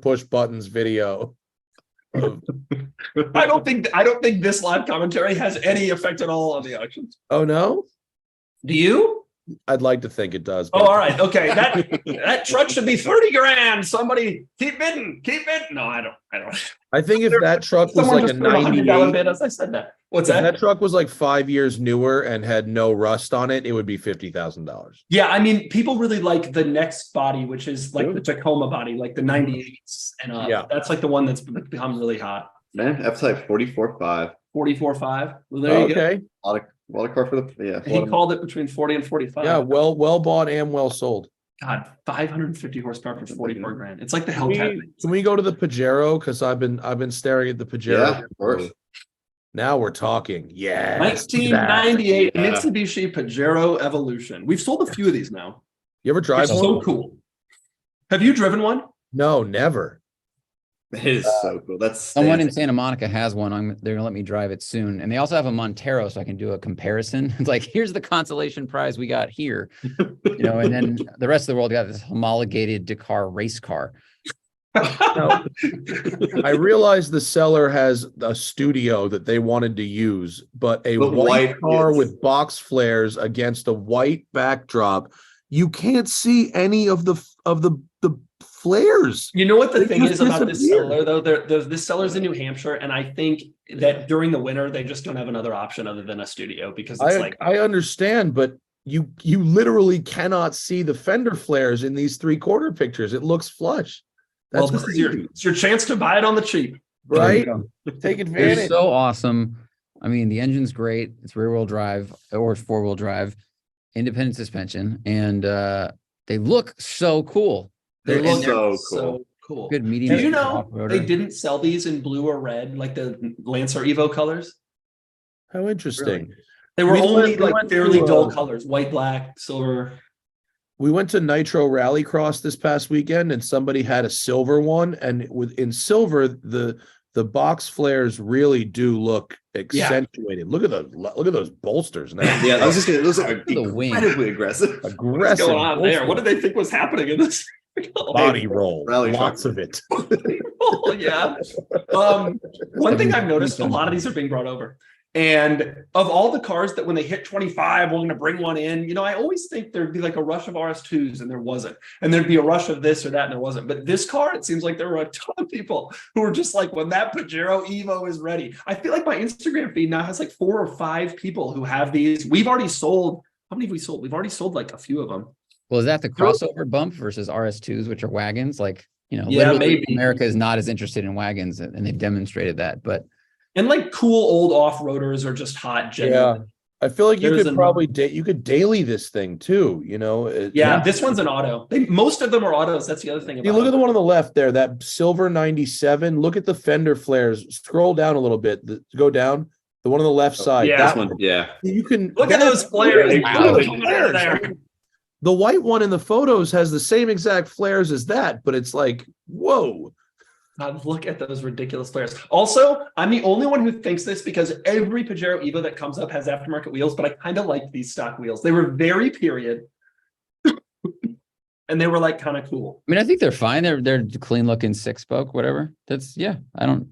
Speaker 1: push buttons video?
Speaker 2: I don't think this live commentary has any effect at all on the auctions.
Speaker 1: Oh no?
Speaker 2: Do you?
Speaker 1: I'd like to think it does.
Speaker 2: Oh, all right. Okay. That truck should be 30 grand. Somebody keep bidding. No, I don't.
Speaker 1: I think if that truck was
Speaker 2: Someone
Speaker 1: like a
Speaker 2: just put a $100
Speaker 1: 98,
Speaker 2: bid as I said that. What's
Speaker 1: if
Speaker 2: that?
Speaker 1: that truck was like 5 years newer and had no rust on it, it would be $50,000.
Speaker 2: Yeah, I mean, people really like the next body, which is like the Tacoma body, like the 98s and up.
Speaker 1: Yeah.
Speaker 2: That's like the one that's become really hot.
Speaker 3: Man, F-Type 44.5.
Speaker 2: 44.5. Well, there you go.
Speaker 1: Okay.
Speaker 3: A lot of car for the a
Speaker 2: He
Speaker 3: lot of-
Speaker 2: called it between 40 and 45.
Speaker 1: Yeah, well bought and well sold.
Speaker 2: God, 550 horsepower for 44 grand. It's like the
Speaker 1: Can
Speaker 2: Hellcat.
Speaker 1: we go to the Pajero? Because I've been staring at the Pajero.
Speaker 3: Yeah, of course.
Speaker 1: Now we're talking. Yeah.
Speaker 2: 1998
Speaker 3: Yeah.
Speaker 2: Mitsubishi Pajero Evolution. We've sold a few of these now.
Speaker 1: You ever drive
Speaker 2: They're
Speaker 1: one?
Speaker 2: so cool. Have you driven one?
Speaker 1: No, never.
Speaker 3: It is so cool. That's
Speaker 4: Someone in Santa Monica has one. They're gonna let me drive it soon. And they also have a Montero, so I can do a comparison. It's like, here's the consolation prize we got here. You know, and then the rest of the world got this homologated Dakar race car.
Speaker 1: No. I realize the seller has a studio that they wanted to use, but a
Speaker 3: But
Speaker 1: white
Speaker 3: white,
Speaker 1: car
Speaker 3: yes.
Speaker 1: with box flares against a white backdrop, you can't see any of the flares.
Speaker 2: You know what the
Speaker 1: They
Speaker 2: thing
Speaker 1: just
Speaker 2: is about this
Speaker 1: disappear.
Speaker 2: seller, though? This seller's in New Hampshire, and I think that during the winter, they just don't have another option other than a studio because it's like,
Speaker 1: I understand, but you literally cannot see the fender flares in these 3/4 pictures. It looks flush.
Speaker 2: well,
Speaker 1: That's
Speaker 2: this is it's your chance to buy it on the cheap.
Speaker 1: right. Take
Speaker 4: They're
Speaker 1: advantage.
Speaker 4: so awesome. I mean, the engine's great. It's rear-wheel drive or 4-wheel drive, independent suspension, and they look so cool.
Speaker 2: They
Speaker 4: They're-
Speaker 2: look
Speaker 4: and they're-
Speaker 3: so cool.
Speaker 2: Cool.
Speaker 4: Good medium.
Speaker 2: Did you know
Speaker 4: off-roader.
Speaker 2: they didn't sell these in blue or red like the Lancer Evo colors?
Speaker 1: How interesting.
Speaker 2: They were
Speaker 1: We
Speaker 2: only
Speaker 1: went- we
Speaker 2: like
Speaker 1: went
Speaker 2: fairly
Speaker 1: to,
Speaker 2: dull colors, white, black, silver.
Speaker 1: We went to Nitro Rallycross this past weekend, and somebody had a silver one, and in silver, the box flares really do look accentuated. Look at those bolsters now.
Speaker 3: Yeah, I was just gonna. Those are
Speaker 4: The wing.
Speaker 3: incredibly aggressive.
Speaker 2: What's
Speaker 1: Aggressive
Speaker 2: going on there? What
Speaker 1: bolsters.
Speaker 2: did they think was happening in this?
Speaker 1: Body roll,
Speaker 3: Rally
Speaker 1: lots
Speaker 3: truck.
Speaker 1: of it.
Speaker 2: Oh, yeah. One thing I've noticed, a lot of these are being brought over. And of all the cars that when they hit 25, we're going to bring one in, you know, I always think there'd be like a rush of RS2s and there wasn't. And there'd be a rush of this or that and there wasn't. But this car, it seems like there were a ton of people who were just like, when that Pajero Evo is ready. I feel like my Instagram feed now has like 4 or 5 people who have these. We've already sold. How many have we sold? We've already sold like a few of them.
Speaker 4: Well, is that the crossover bump versus RS2s, which are wagons? Like, you know,
Speaker 2: Yeah,
Speaker 4: literally
Speaker 2: maybe.
Speaker 4: America is not as interested in wagons, and they've demonstrated that. But
Speaker 2: And like cool old off-roaders are just hot. Generally.
Speaker 1: Yeah. I feel like you
Speaker 2: There's
Speaker 1: could
Speaker 2: a-
Speaker 1: probably you could daily this thing too, you know.
Speaker 2: Yeah, this one's an auto. Most of them are autos. That's the other thing.
Speaker 1: You
Speaker 2: About
Speaker 1: look at
Speaker 2: it.
Speaker 1: the one on the left there, that silver 97. Look at the fender flares. Scroll down a little bit. Go down. The one on the left side.
Speaker 2: Yeah.
Speaker 1: That
Speaker 3: This one, yeah.
Speaker 1: you can
Speaker 2: Look at
Speaker 1: that-
Speaker 2: those flares.
Speaker 1: Look at those
Speaker 2: Wow.
Speaker 1: flares.
Speaker 2: There.
Speaker 1: The white one in the photos has the same exact flares as that, but it's like, whoa.
Speaker 2: God, look at those ridiculous flares. Also, I'm the only one who thinks this because every Pajero Evo that comes up has aftermarket wheels, but I kind of like these stock wheels. They were very period. And they were like kind of cool.
Speaker 4: I mean, I think they're fine. They're clean looking 6-spoke, whatever. That's I don't.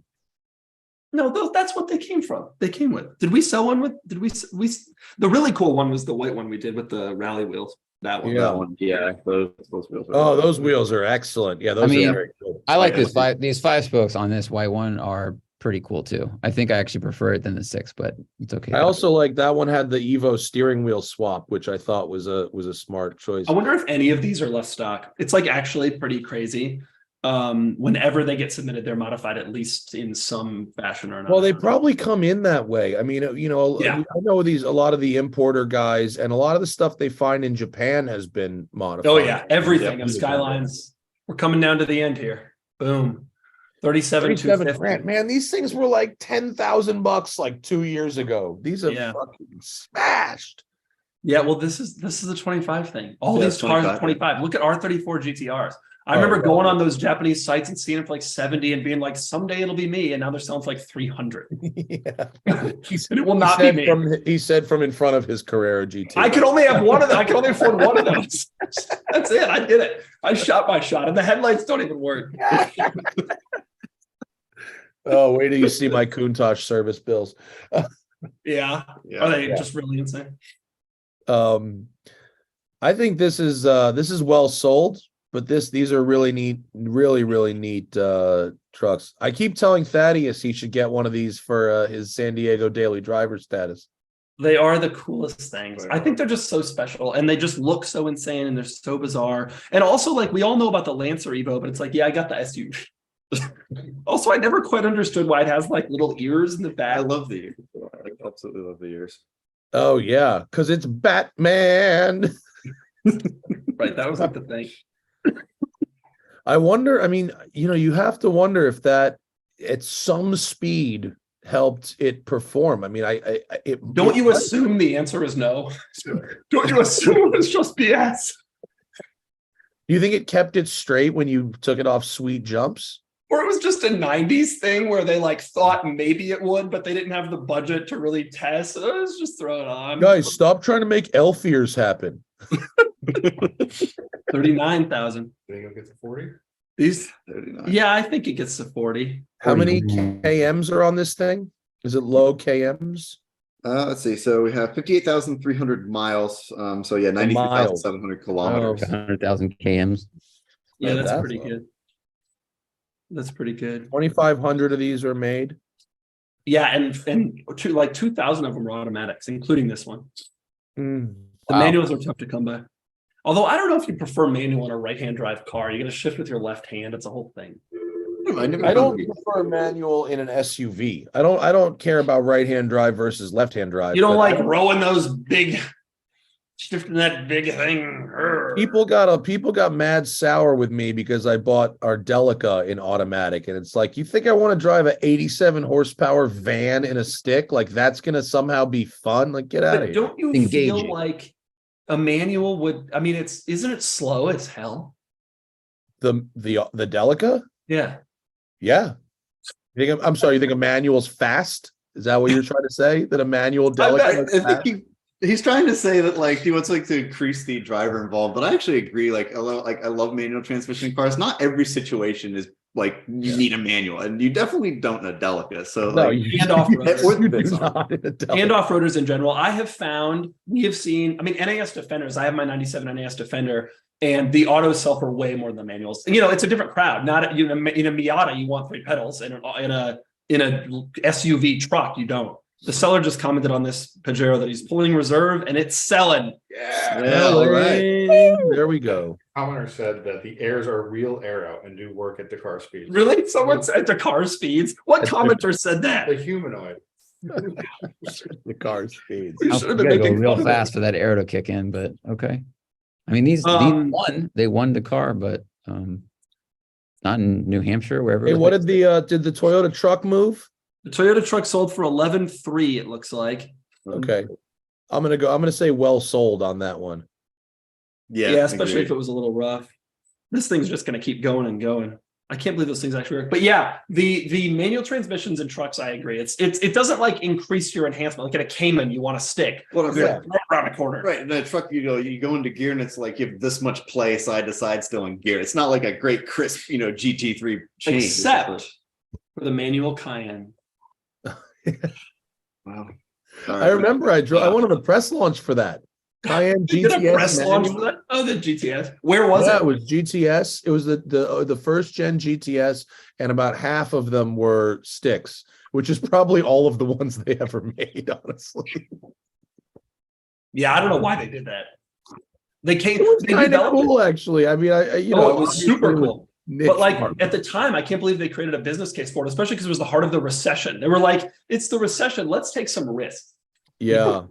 Speaker 2: No, that's what they came from. They came with. Did we sell one with? Did we? The really cool one was the white one we did with the rally wheels. That one.
Speaker 1: Yeah.
Speaker 3: That one, yeah. Those wheels. Are
Speaker 1: Oh, those wheels are excellent. Yeah, those
Speaker 4: mean,
Speaker 1: are very cool.
Speaker 4: I like
Speaker 3: Yeah.
Speaker 4: these 5 spokes on this white one are pretty cool too. I think I actually prefer it than the 6, but it's okay.
Speaker 1: I also like that one had the Evo steering wheel swap, which I thought was a smart choice.
Speaker 2: I wonder if any of these are left stock. It's like actually pretty crazy. Whenever they get submitted, they're modified at least in some fashion or another.
Speaker 1: Well, they probably come in that way. I mean, you know,
Speaker 2: Yeah.
Speaker 1: I know a lot of the importer guys, and a lot of the stuff they find in Japan has been modified.
Speaker 2: Oh yeah, everything
Speaker 3: Yeah.
Speaker 2: of Skylines. We're coming down to the end here. Boom. 37,250.
Speaker 1: $37,000. Man, these things were like $10,000 like 2 years ago. These are
Speaker 2: Yeah.
Speaker 1: fucking smashed.
Speaker 2: Yeah, well, this is the 25 thing. All
Speaker 3: Yeah,
Speaker 2: these cars are
Speaker 3: 25.
Speaker 2: 25. Look at R34 GTRs. I
Speaker 1: Oh,
Speaker 2: remember
Speaker 1: yeah.
Speaker 2: going on those Japanese sites and seeing them for like 70 and being like, someday it'll be me. And now they're selling for like 300.
Speaker 1: Yeah.
Speaker 2: And it will not be me.
Speaker 1: He said from in front of his Carrera GT.
Speaker 2: I could only have one of them. I can only afford one of those. That's it. I did it. I shot my shot, and the headlights don't even work.
Speaker 1: Oh, wait till you see my Countach service bills.
Speaker 2: Yeah.
Speaker 3: Yeah.
Speaker 2: Are they
Speaker 1: Yeah.
Speaker 2: just really insane?
Speaker 1: I think this is well sold, but these are really neat, really neat trucks. I keep telling Thaddeus he should get one of these for his San Diego daily driver status.
Speaker 2: They are the coolest things. I think they're just so special and they just look so insane and they're so bizarre. And also, like, we all know about the Lancer Evo, but it's like, yeah, I got the SUV. Also, I never quite understood why it has like little ears in the
Speaker 3: I
Speaker 2: back.
Speaker 3: love the ears. I absolutely love the ears.
Speaker 1: Oh yeah, because it's Batman.
Speaker 2: Right. That was like the thing.
Speaker 1: I wonder. I mean, you know, you have to wonder if that at some speed helped it perform. I mean,
Speaker 2: Don't you assume the answer is no? Don't you assume it's just BS?
Speaker 1: Do you think it kept it straight when you took it off sweet jumps?
Speaker 2: Or it was just a 90s thing where they like thought maybe it would, but they didn't have the budget to really test. So let's just throw it on.
Speaker 1: Guys, stop trying to make elf ears happen.
Speaker 2: 39,000.
Speaker 5: Think it'll get to 40?
Speaker 2: These,
Speaker 3: 39.
Speaker 2: yeah, I think it gets to 40.
Speaker 1: How many KMs are on this thing? Is it low KMs?
Speaker 3: Let's see. So we have 58,300 miles. So yeah, 93,700 kilometers.
Speaker 4: 100,000 kms.
Speaker 2: Yeah,
Speaker 1: Oh,
Speaker 2: that's
Speaker 1: that's
Speaker 2: pretty
Speaker 1: low.
Speaker 2: good. That's pretty good.
Speaker 1: 2,500 of these are made.
Speaker 2: Yeah, and like 2,000 of them are automatics, including this one.
Speaker 1: Mm.
Speaker 2: The
Speaker 4: Wow.
Speaker 2: manuals are tough to come by. Although I don't know if you prefer manual in a right-hand drive car. You got to shift with your left hand. It's a whole thing.
Speaker 1: I don't prefer manual in an SUV. I don't care about right-hand drive versus left-hand drive.
Speaker 2: You don't
Speaker 1: but
Speaker 2: like rowing those big Shifting that big thing.
Speaker 1: People got mad sour with me because I bought our Delica in automatic, and it's like, you think I want to drive a 87 horsepower van in a stick? Like that's gonna somehow be fun? Like, get out of
Speaker 2: But
Speaker 1: here.
Speaker 2: don't you
Speaker 4: Engaging.
Speaker 2: feel like a manual would? I mean, isn't it slow as hell?
Speaker 1: The Delica?
Speaker 2: Yeah.
Speaker 1: Yeah. I'm sorry, you think a manual's fast? Is that what you're trying to say? That a manual Delica is
Speaker 3: I
Speaker 1: fast?
Speaker 3: think he's trying to say that like he wants like to increase the driver involved, but I actually agree. Like I love manual transmission cars. Not every situation is like you need a manual, and you definitely don't in a Delica. So
Speaker 1: No,
Speaker 3: like,
Speaker 1: you
Speaker 2: And off-roaders.
Speaker 3: or the
Speaker 1: you do
Speaker 3: bits on.
Speaker 1: not in a Delica.
Speaker 2: And off-roaders in general. I have found, we have seen, I mean, NAS Defenders, I have my 97 NAS Defender, and the autos sell for way more than the manuals. You know, it's a different crowd. Not in a Miata, you want 3 pedals. In a SUV truck, you don't. The seller just commented on this Pajero that he's pulling reserve and it's selling.
Speaker 3: Yeah, all right.
Speaker 1: There we go.
Speaker 5: Commenter said that the airs are real aero and do work at the car speed.
Speaker 2: Really? Someone said the car speeds. What commenter said that?
Speaker 5: The humanoid.
Speaker 1: The car speeds.
Speaker 2: You
Speaker 4: You
Speaker 2: should have been
Speaker 4: gotta go
Speaker 2: making
Speaker 4: real
Speaker 2: fun of it.
Speaker 4: fast for that air to kick in, but okay. I mean, these they won the car, but not in New Hampshire, wherever.
Speaker 1: Hey,
Speaker 4: it
Speaker 1: what
Speaker 4: was.
Speaker 1: did the Toyota truck move?
Speaker 2: The Toyota truck sold for 11.3, it looks like.
Speaker 1: Okay. I'm gonna say well sold on that one.
Speaker 2: Yeah, especially if it was a little rough. This thing's just going to keep going and going. I can't believe those things actually work. But yeah, the manual transmissions in trucks, I agree. It doesn't like increase your enhancement. Like in a Cayman, you want to stick.
Speaker 3: Well, I'm
Speaker 2: Right around the corner.
Speaker 3: Right, in a truck, you go into gear, and it's like you have this much play side to side still in gear. It's not like a great crisp, GT3 change.
Speaker 2: Except for the manual Cayenne.
Speaker 3: Wow.
Speaker 1: I remember I went on a press launch for that. Cayenne
Speaker 2: You did a
Speaker 1: GTS.
Speaker 2: press launch
Speaker 1: manual.
Speaker 2: for that? Oh, the GTS. Where was
Speaker 1: Yeah,
Speaker 2: it?
Speaker 1: it was GTS. It was the first gen GTS, and about half of them were sticks, which is probably all of the ones they ever made, honestly.
Speaker 2: Yeah, I don't know why they did that. They came.
Speaker 1: It was
Speaker 2: They
Speaker 1: kind of
Speaker 2: developed it.
Speaker 1: cool, actually. I mean,
Speaker 2: It was super cool.
Speaker 1: niche
Speaker 2: But like
Speaker 1: market.
Speaker 2: at the time, I can't believe they created a business case for it, especially because it was the heart of the recession. They were like, "It's the recession. Let's take some risks."
Speaker 1: Yeah,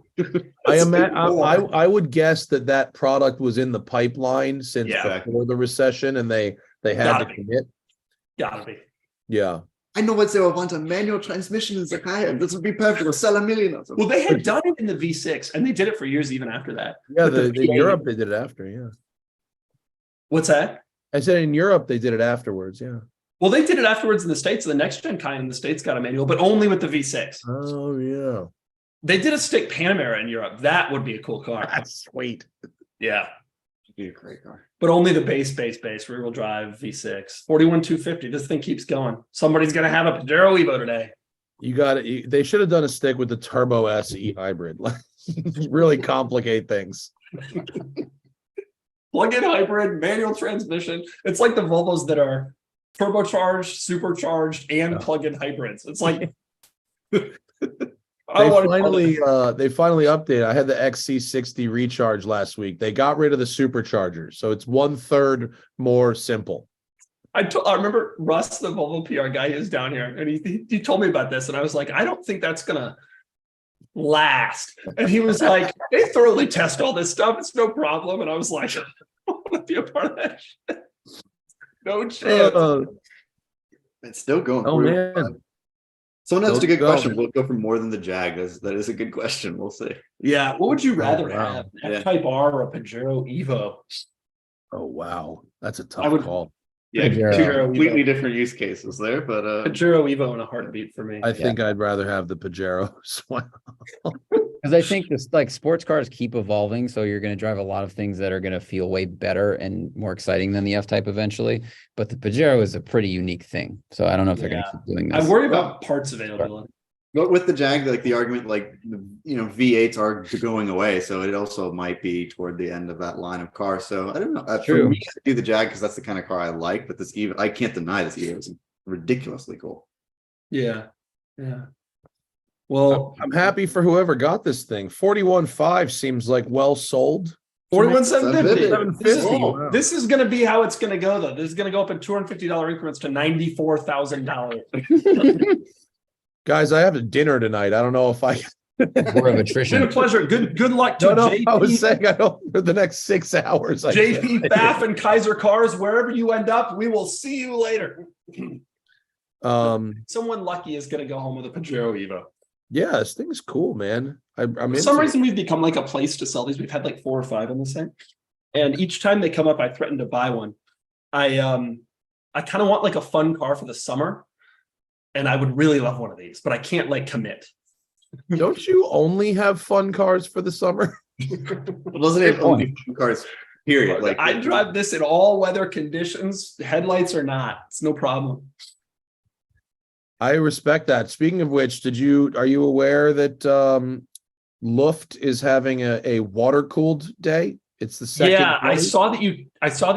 Speaker 1: I would guess that product was in the pipeline since
Speaker 2: Yeah.
Speaker 1: before the recession, and they had
Speaker 2: Gotta
Speaker 1: to
Speaker 2: be.
Speaker 1: commit.
Speaker 2: Gotta be.
Speaker 1: Yeah,
Speaker 3: I know what they want a manual transmission in Zakaya. This would be perfect. We'll sell 1 million of them.
Speaker 2: Well, they had done it in the V6, and they did it for years even after that.
Speaker 1: yeah.
Speaker 2: But the
Speaker 1: In
Speaker 2: V8
Speaker 1: Europe they did it after. Yeah,
Speaker 2: What's that?
Speaker 1: I said in Europe they did it afterwards. Yeah.
Speaker 2: Well, they did it afterwards in the States. The next gen Cayenne in the States got a manual, but only with the V6.
Speaker 1: Oh yeah,
Speaker 2: They did a stick Panamera in Europe. That would be a cool car.
Speaker 1: that's sweet.
Speaker 2: Yeah.
Speaker 3: It'd be a great car.
Speaker 2: But only the base rear wheel drive V6. 41,250. This thing keeps going. Somebody's going to have a Pajero Evo today.
Speaker 1: You got it. They should have done a stick with the Turbo SE hybrid. Like, really complicate things.
Speaker 2: Plug-in hybrid, manual transmission. It's like the Volvos that are turbocharged, supercharged, and plug-in hybrids. It's like
Speaker 1: They finally updated. I had the XC60 recharge last week. They got rid of the supercharger, so it's 1/3 more simple.
Speaker 2: I remember Russ, the Volvo PR guy, is down here, and he told me about this, and I was like, I don't think that's gonna last. And he was like, they thoroughly test all this stuff. It's no problem. And I was like, I want to be a part of that shit. No chance.
Speaker 3: It's still going.
Speaker 1: Oh
Speaker 3: through.
Speaker 1: man,
Speaker 3: Someone asked a
Speaker 1: Still
Speaker 3: good question.
Speaker 1: going.
Speaker 3: Will it go for more than the Jag? That is a good question. We'll see.
Speaker 2: Yeah. What would you rather
Speaker 1: wow.
Speaker 2: have?
Speaker 3: Yeah.
Speaker 2: F-Type R or a Pajero Evo?
Speaker 1: oh wow, that's a tough
Speaker 2: I would-
Speaker 1: call.
Speaker 3: Yeah,
Speaker 4: Pajero.
Speaker 3: two
Speaker 2: Pajero
Speaker 3: completely
Speaker 2: Evo.
Speaker 3: different use cases there, but
Speaker 2: Pajero Evo in a heartbeat for me.
Speaker 1: I think I'd rather have the Pajero.
Speaker 4: Because I think this like sports cars keep evolving, so you're going to drive a lot of things that are going to feel way better and more exciting than the F-Type eventually. But the Pajero is a pretty unique thing, so I don't know if they're going to keep doing this.
Speaker 2: I worry about parts availability.
Speaker 3: but with the Jag, like the argument, like V8s are going away, so it also might be toward the end of that line of cars. So I don't know. For
Speaker 4: True.
Speaker 3: me, I do the Jag because that's the kind of car I like. But this Evo, I can't deny this Evo is ridiculously cool.
Speaker 2: Yeah. Yeah. Well,
Speaker 1: I'm happy for whoever got this thing. 41.5 seems like well sold.
Speaker 2: 41,750.
Speaker 1: 750. Wow.
Speaker 2: This is going to be how it's going to go, though. This is going to go up in $250 increments to $94,000.
Speaker 1: Guys, I have a dinner tonight. I don't know if I
Speaker 4: War of
Speaker 2: It's been a
Speaker 4: attrition.
Speaker 2: pleasure. Good luck to
Speaker 1: No,
Speaker 2: JP.
Speaker 1: I was saying I don't for the next 6 hours. I can't.
Speaker 2: JP Baff and Kaiser Cars, wherever you end up, we will see you later. Someone lucky is going to go home with a Pajero Evo.
Speaker 1: Yeah, this thing's cool, man. I'm
Speaker 2: For
Speaker 1: into
Speaker 2: some
Speaker 1: it.
Speaker 2: reason, we've become like a place to sell these. We've had like 4 or 5 in this thing, and each time they come up, I threaten to buy one. I kind of want like a fun car for the summer, and I would really love one of these, but I can't like commit.
Speaker 1: Don't you only have fun cars for the summer?
Speaker 3: Doesn't have only cars, period. Like
Speaker 2: I drive this in all weather conditions, headlights or not. It's no problem.
Speaker 1: I respect that. Speaking of which, are you aware that Luft is having a water cooled day? It's the second.
Speaker 2: Yeah, I
Speaker 1: day.
Speaker 2: saw that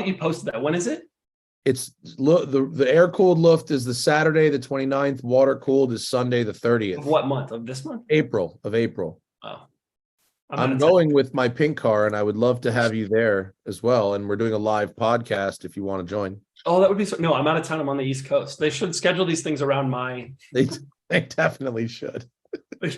Speaker 2: you posted that. When is it?
Speaker 1: It's the air cooled Luft is the Saturday the 29th. Water cooled is Sunday the 30th.
Speaker 2: Of what month? Of this month?
Speaker 1: April.
Speaker 2: Oh,
Speaker 1: I'm going with my pink car, and I would love to have you there as well. And we're doing a live podcast if you want to join.
Speaker 2: Oh, that would be so. No, I'm out of town. I'm on the East Coast. They should schedule these things around my.
Speaker 1: They definitely should.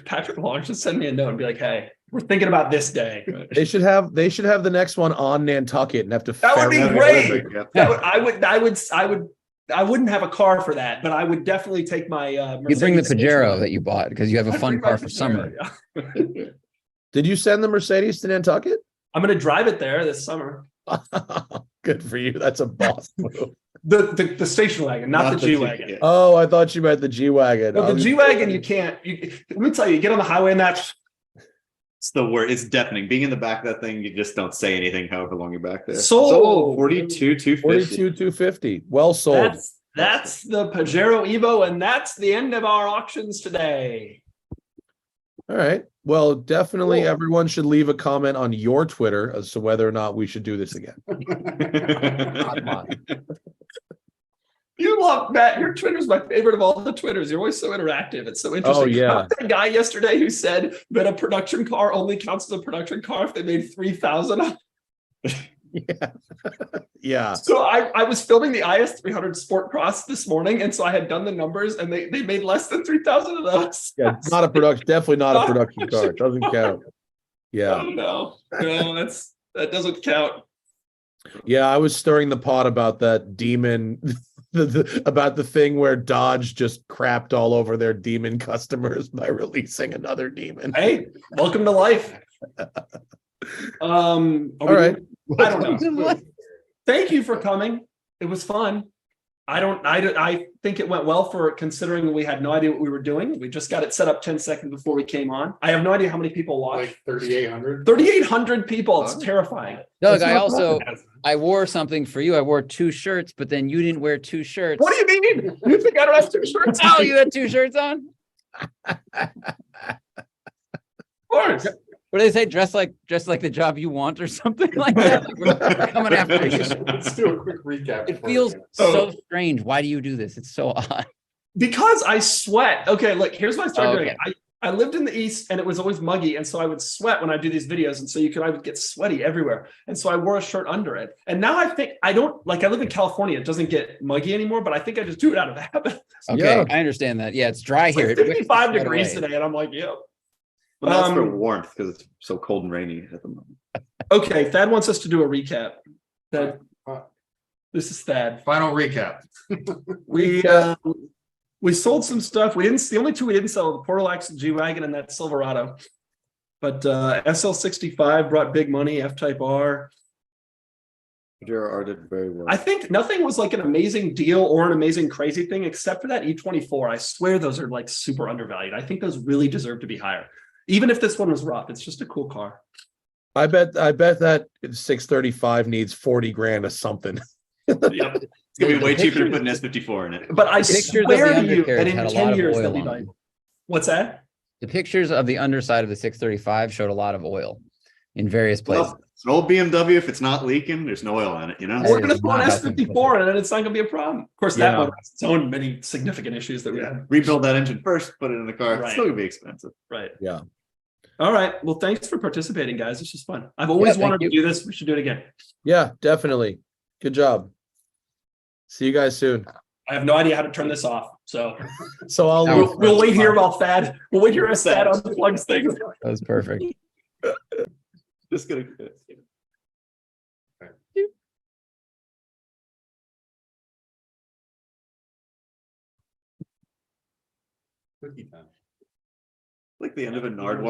Speaker 2: Patrick Long should send me a note and be like, "Hey, we're thinking about this day."
Speaker 1: They should have the next one on Nantucket and have to.
Speaker 2: That would be
Speaker 1: ferry
Speaker 2: great.
Speaker 1: over.
Speaker 2: I wouldn't have a car for that, but I would definitely take my.
Speaker 4: You bring the
Speaker 2: Mercedes
Speaker 4: Pajero that you bought because you have a
Speaker 2: I'd
Speaker 4: fun
Speaker 2: bring my
Speaker 4: car for
Speaker 2: Pajero,
Speaker 4: summer.
Speaker 2: yeah.
Speaker 1: Did you send the Mercedes to Nantucket?
Speaker 2: I'm going to drive it there this summer.
Speaker 1: Good for you. That's a boss move.
Speaker 2: The station wagon, not the G wagon.
Speaker 3: yeah.
Speaker 1: Oh, I thought you meant the G wagon.
Speaker 2: No, the G wagon, you can't. Let me tell you, you get on the highway and that.
Speaker 3: It's the word. It's deafening. Being in the back of that thing, you just don't say anything. However long you're back there.
Speaker 2: Sold.
Speaker 3: 42, 250.
Speaker 1: 250. Well sold.
Speaker 2: That's the Pajero Evo, and that's the end of our auctions today.
Speaker 1: All right. Well, definitely
Speaker 2: Cool.
Speaker 1: everyone should leave a comment on your Twitter as to whether or not we should do this again.
Speaker 2: Not mine. You love Matt. Your Twitter's my favorite of all the Twitters. You're always so interactive. It's so interesting.
Speaker 1: Oh, yeah.
Speaker 2: I met a guy yesterday who said that a production car only counts as a production car if they made 3,000.
Speaker 1: Yeah. Yeah.
Speaker 2: So I was filming the IS 300 Sport Cross this morning, and so I had done the numbers, and they made less than 3,000 of those.
Speaker 1: Yeah. It's not a production. Definitely not a production car. It doesn't count. Yeah.
Speaker 2: Oh no, that doesn't count.
Speaker 1: Yeah. I was stirring the pot about that demon, about the thing where Dodge just crapped all over their demon customers by releasing another demon.
Speaker 2: Hey, welcome to life.
Speaker 1: All right.
Speaker 2: I don't know. Thank you for coming. It was fun. I think it went well for considering we had no idea what we were doing. We just got it set up 10 seconds before we came on. I have no idea how many people watched.
Speaker 5: Like 3,800.
Speaker 2: 3,800 people. It's terrifying.
Speaker 4: Doug,
Speaker 2: That's
Speaker 4: I wore something for you. I wore 2 shirts, but then you didn't wear 2 shirts.
Speaker 2: What do you mean? You think I don't have 2 shirts?
Speaker 4: Oh, you had 2 shirts on?
Speaker 2: Of course.
Speaker 4: What do they say? Dress like the job you want or something like that? Like we're coming after you.
Speaker 5: Let's do a quick recap.
Speaker 4: It feels so strange. Why do you do this? It's so odd.
Speaker 2: Because I sweat. Okay, look, here's what I started
Speaker 4: Oh,
Speaker 2: doing.
Speaker 4: okay.
Speaker 2: I lived in the East and it was always muggy. And so I would sweat when I do these videos. And so I would get sweaty everywhere. And so I wore a shirt under it. And now I think I live in California. It doesn't get muggy anymore, but I think I just do it out of habit.
Speaker 4: Okay,
Speaker 1: Yeah.
Speaker 4: I understand that. Yeah, it's dry
Speaker 2: It's
Speaker 4: here.
Speaker 2: like
Speaker 4: It wicks
Speaker 2: 55
Speaker 4: right
Speaker 2: degrees
Speaker 4: away.
Speaker 2: today. And I'm like, yep.
Speaker 3: But that's for warmth because it's so cold and rainy at the moment.
Speaker 2: Okay, Thad wants us to do a recap. Thad, this is Thad.
Speaker 5: Final recap.
Speaker 2: We sold some stuff. The only 2 we didn't sell, the Portalax G-Wagon and that Silverado. But SL65 brought big money, F-Type R.
Speaker 3: Pajero R did very well.
Speaker 2: I think nothing was like an amazing deal or an amazing crazy thing except for that E24. I swear those are like super undervalued. I think those really deserve to be higher. Even if this one was rough, it's just a cool car.
Speaker 1: I bet that 635 needs 40 grand or something.
Speaker 2: Yep.
Speaker 3: It's gonna be way cheaper to put an S54 in it.
Speaker 2: But I
Speaker 4: Pictures of
Speaker 2: swear
Speaker 4: the
Speaker 2: to you
Speaker 4: undercarriage
Speaker 2: that in
Speaker 4: had a lot
Speaker 2: 10
Speaker 4: of
Speaker 2: years
Speaker 4: oil
Speaker 2: they'll be
Speaker 4: on them.
Speaker 2: valuable. What's that?
Speaker 4: The pictures of the underside of the 635 showed a lot of oil in various places.
Speaker 3: Well, it's an old BMW. If it's not leaking, there's no oil in it. You know.
Speaker 4: That
Speaker 2: We're
Speaker 4: is
Speaker 2: going to throw an
Speaker 4: not helping.
Speaker 2: S54 and then it's not going to be a problem. Of course, that
Speaker 1: Yeah.
Speaker 2: one has its own many significant issues that we have.
Speaker 3: Rebuild that engine first. Put it in the car.
Speaker 2: Right.
Speaker 3: It's still gonna be expensive.
Speaker 2: Right.
Speaker 1: Yeah.
Speaker 2: All right. Well, thanks for participating, guys. This was fun. I've always
Speaker 4: Yeah,
Speaker 2: wanted
Speaker 4: thank
Speaker 2: to do this. We should do it again.
Speaker 1: Yeah, definitely. Good job. See you guys soon.
Speaker 2: I have no idea how to turn this off. So
Speaker 1: So I'll
Speaker 4: That
Speaker 1: leave.
Speaker 4: was
Speaker 2: we'll wait here while Thad. We'll wait here as Thad unplugs things.
Speaker 4: That was perfect.
Speaker 3: Just gonna.
Speaker 5: Cookie time.
Speaker 3: Like the end of a Nardwuar